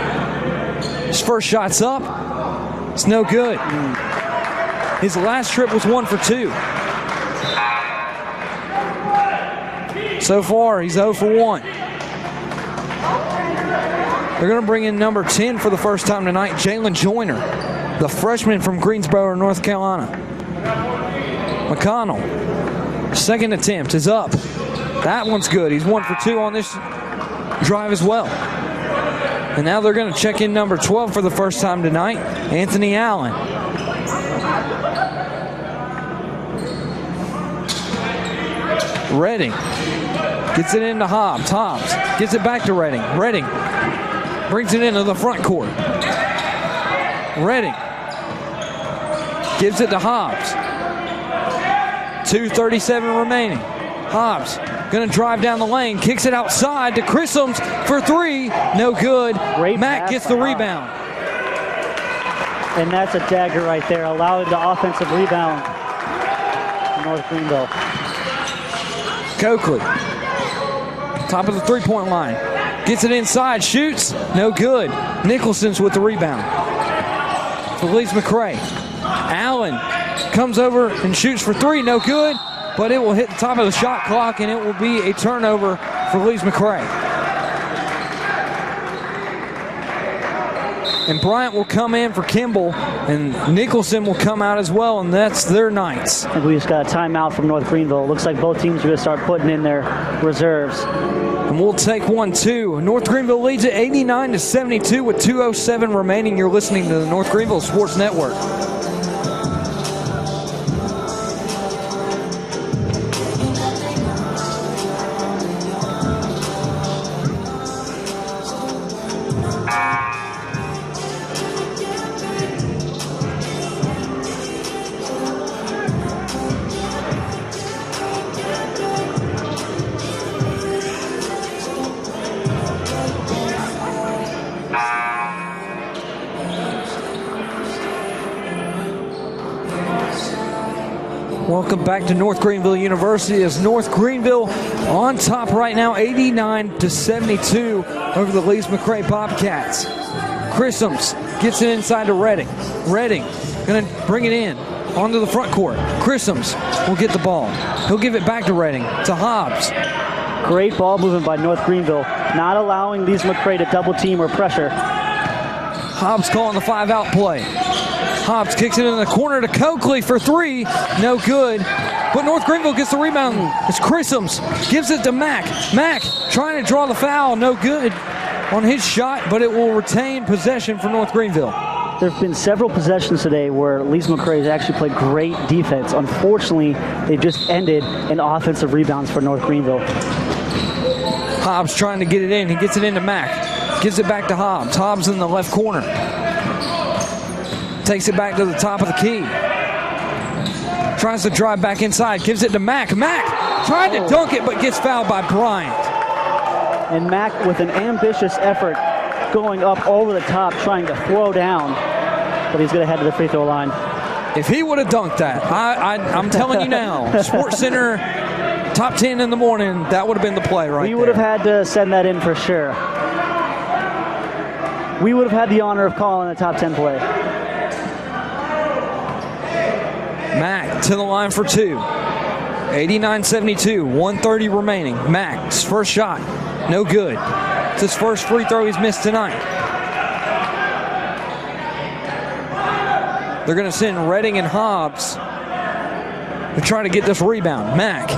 His first shot's up. It's no good. His last trip was 1 for 2. So far, he's 0 for 1. They're going to bring in number 10 for the first time tonight, Jalen Joyner, the freshman from Greensboro, North Carolina. McConnell, second attempt is up. That one's good. He's 1 for 2 on this drive as well. And now they're going to check in number 12 for the first time tonight, Anthony Allen. Redding gets it into Hobbs. Hobbs gets it back to Redding. Redding brings it into the front court. Redding gives it to Hobbs. 2:37 remaining. Hobbs going to drive down the lane, kicks it outside to Chrisums for 3. No good. Mack gets the rebound. And that's a dagger right there, allowing the offensive rebound for North Greenville. Coakley, top of the three-point line. Gets it inside, shoots, no good. Nicholson's with the rebound for Lees-McRae. Allen comes over and shoots for 3, no good, but it will hit the top of the shot clock, and it will be a turnover for Lees-McRae. And Bryant will come in for Kimball, and Nicholson will come out as well, and that's their nights. I think we just got a timeout from North Greenville. It looks like both teams are going to start putting in their reserves. And we'll take 1, 2. North Greenville leads at 89-72 with 2:07 remaining. You're listening to the North Greenville Sports Network. Welcome back to North Greenville University as North Greenville on top right now, 89-72 over the Lees-McRae Bobcats. Chrisums gets it inside to Redding. Redding going to bring it in onto the front court. Chrisums will get the ball. He'll give it back to Redding, to Hobbs. Great ball movement by North Greenville, not allowing Lees-McRae to double team or pressure. Hobbs calling the 5-out play. Hobbs kicks it in the corner to Coakley for 3. No good. But North Greenville gets the rebound. It's Chrisums. Gives it to Mack. Mack trying to draw the foul. No good on his shot, but it will retain possession for North Greenville. There have been several possessions today where Lees-McRae has actually played great defense. Unfortunately, they just ended in offensive rebounds for North Greenville. Hobbs trying to get it in. He gets it into Mack. Gives it back to Hobbs. Hobbs in the left corner. Takes it back to the top of the key. Tries to drive back inside. Gives it to Mack. Mack tried to dunk it, but gets fouled by Bryant. And Mack with an ambitious effort going up over the top, trying to throw down. But he's going to head to the free throw line. If he would have dunked that, I'm telling you now, Sports Center, top 10 in the morning, that would have been the play right there. We would have had to send that in for sure. We would have had the honor of calling a top 10 play. Mack to the line for two. 89-72, 1:30 remaining. Mack's first shot, no good. It's his first free throw he's missed tonight. They're going to send Redding and Hobbs to try to get this rebound. Mack.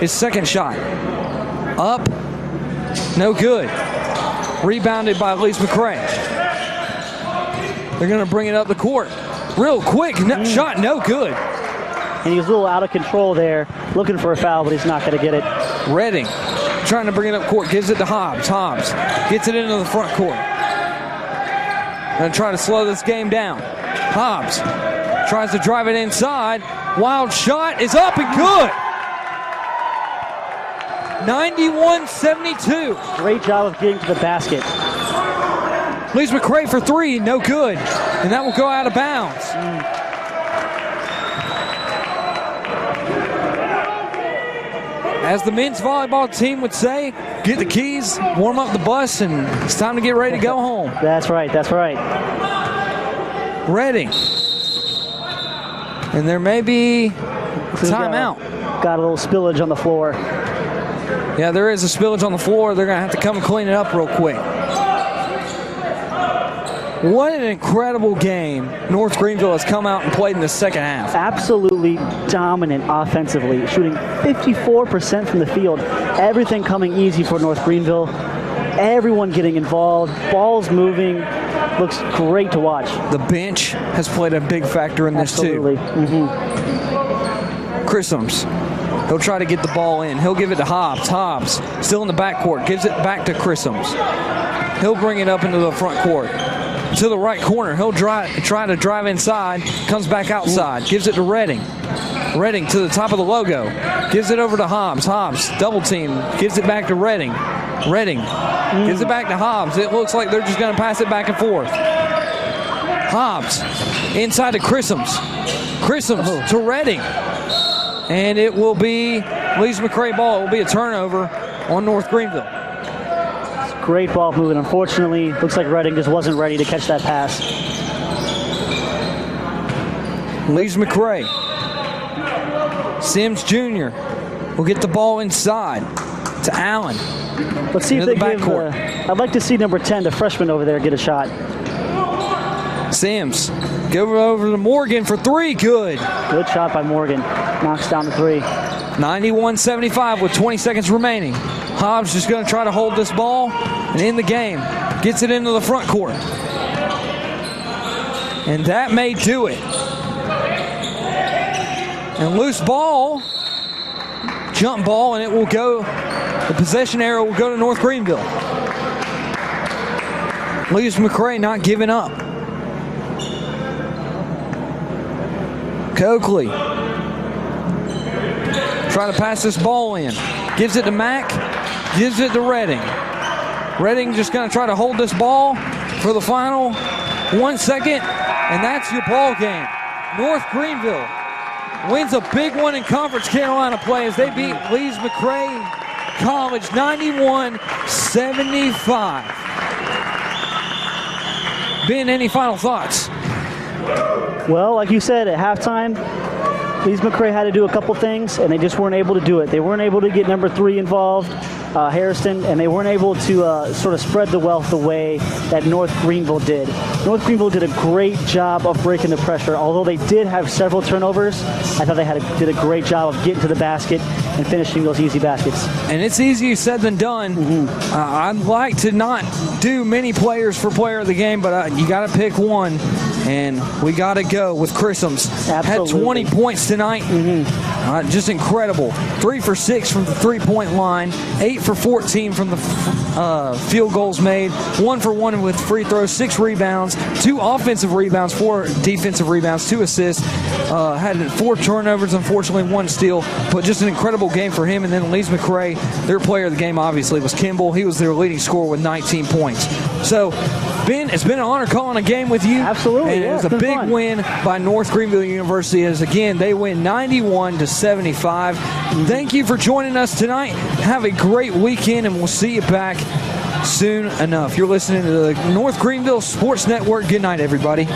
His second shot. Up. No good. Rebounded by Lees-McRae. They're going to bring it up the court. Real quick. Shot no good. And he was a little out of control there, looking for a foul, but he's not going to get it. Redding trying to bring it up court. Gives it to Hobbs. Hobbs gets it into the front court. Going to try to slow this game down. Hobbs tries to drive it inside. Wild shot is up and good. 91-72. Great job of getting to the basket. Lees-McRae for three, no good. And that will go out of bounds. As the men's volleyball team would say, get the keys, warm up the bus, and it's time to get ready to go home. That's right, that's right. Redding. And there may be timeout. Got a little spillage on the floor. Yeah, there is a spillage on the floor. They're going to have to come and clean it up real quick. What an incredible game North Greenville has come out and played in the second half. Absolutely dominant offensively, shooting 54% from the field. Everything coming easy for North Greenville. Everyone getting involved. Balls moving. Looks great to watch. The bench has played a big factor in this Absolutely. too. Chrisums. He'll try to get the ball in. He'll give it to Hobbs. Hobbs still in the backcourt. Gives it back to Chrisums. He'll bring it up into the front court. To the right corner. He'll try to drive inside. Comes back outside. Gives it to Redding. Redding to the top of the logo. Gives it over to Hobbs. Hobbs double team. Gives it back to Redding. Redding gives it back to Hobbs. It looks like they're just going to pass it back and forth. Hobbs inside to Chrisums. Chrisums to Redding. And it will be Lees-McRae ball. It will be a turnover on North Greenville. Great ball movement. Unfortunately, looks like Redding just wasn't ready to catch that pass. Lees-McRae. Sims Jr. will get the ball inside to Allen. Let's see if they give. I'd like to see number 10, the freshman over there, get a shot. Sims go over to Morgan for three. Good. Good shot by Morgan. Knocks down the three. 91-75 with 20 seconds remaining. Hobbs just going to try to hold this ball and end the game. Gets it into the front court. And that may do it. And loose ball, jump ball, and it will go, the possession arrow will go to North Greenville. Lees-McRae not giving up. Coakley trying to pass this ball in. Gives it to Mack. Gives it to Redding. Redding just going to try to hold this ball for the final 1 second, and that's your ball game. North Greenville wins a big one in Conference Carolina play as they beat Lees-McRae College 91-75. Ben, any final thoughts? Well, like you said, at halftime, Lees-McRae had to do a couple things, and they just weren't able to do it. They weren't able to get number 3 involved, Harrison, and they weren't able to sort of spread the wealth the way that North Greenville did. North Greenville did a great job of breaking the pressure. Although they did have several turnovers, I thought they did a great job of getting to the basket and finishing those easy baskets. And it's easier said than done. I'd like to not do many players for player of the game, but you got to pick one, and we got to go with Chrisums. Absolutely. Had 20 points tonight. Just incredible. 3 for 6 from the three-point line, 8 for 14 from the field goals made, 1 for 1 with free throws, 6 rebounds, 2 offensive rebounds, 4 defensive rebounds, 2 assists. Had 4 turnovers, unfortunately, 1 steal, but just an incredible game for him. And then Lees-McRae, their player of the game, obviously, was Kimball. He was their leading scorer with 19 points. So, Ben, it's been an honor calling a game with you. Absolutely. And it was a big win by North Greenville University as, again, they win 91-75. Thank you for joining us tonight. Have a great weekend, and we'll see you back soon enough. You're listening to the North Greenville Sports Network. Good night, everybody.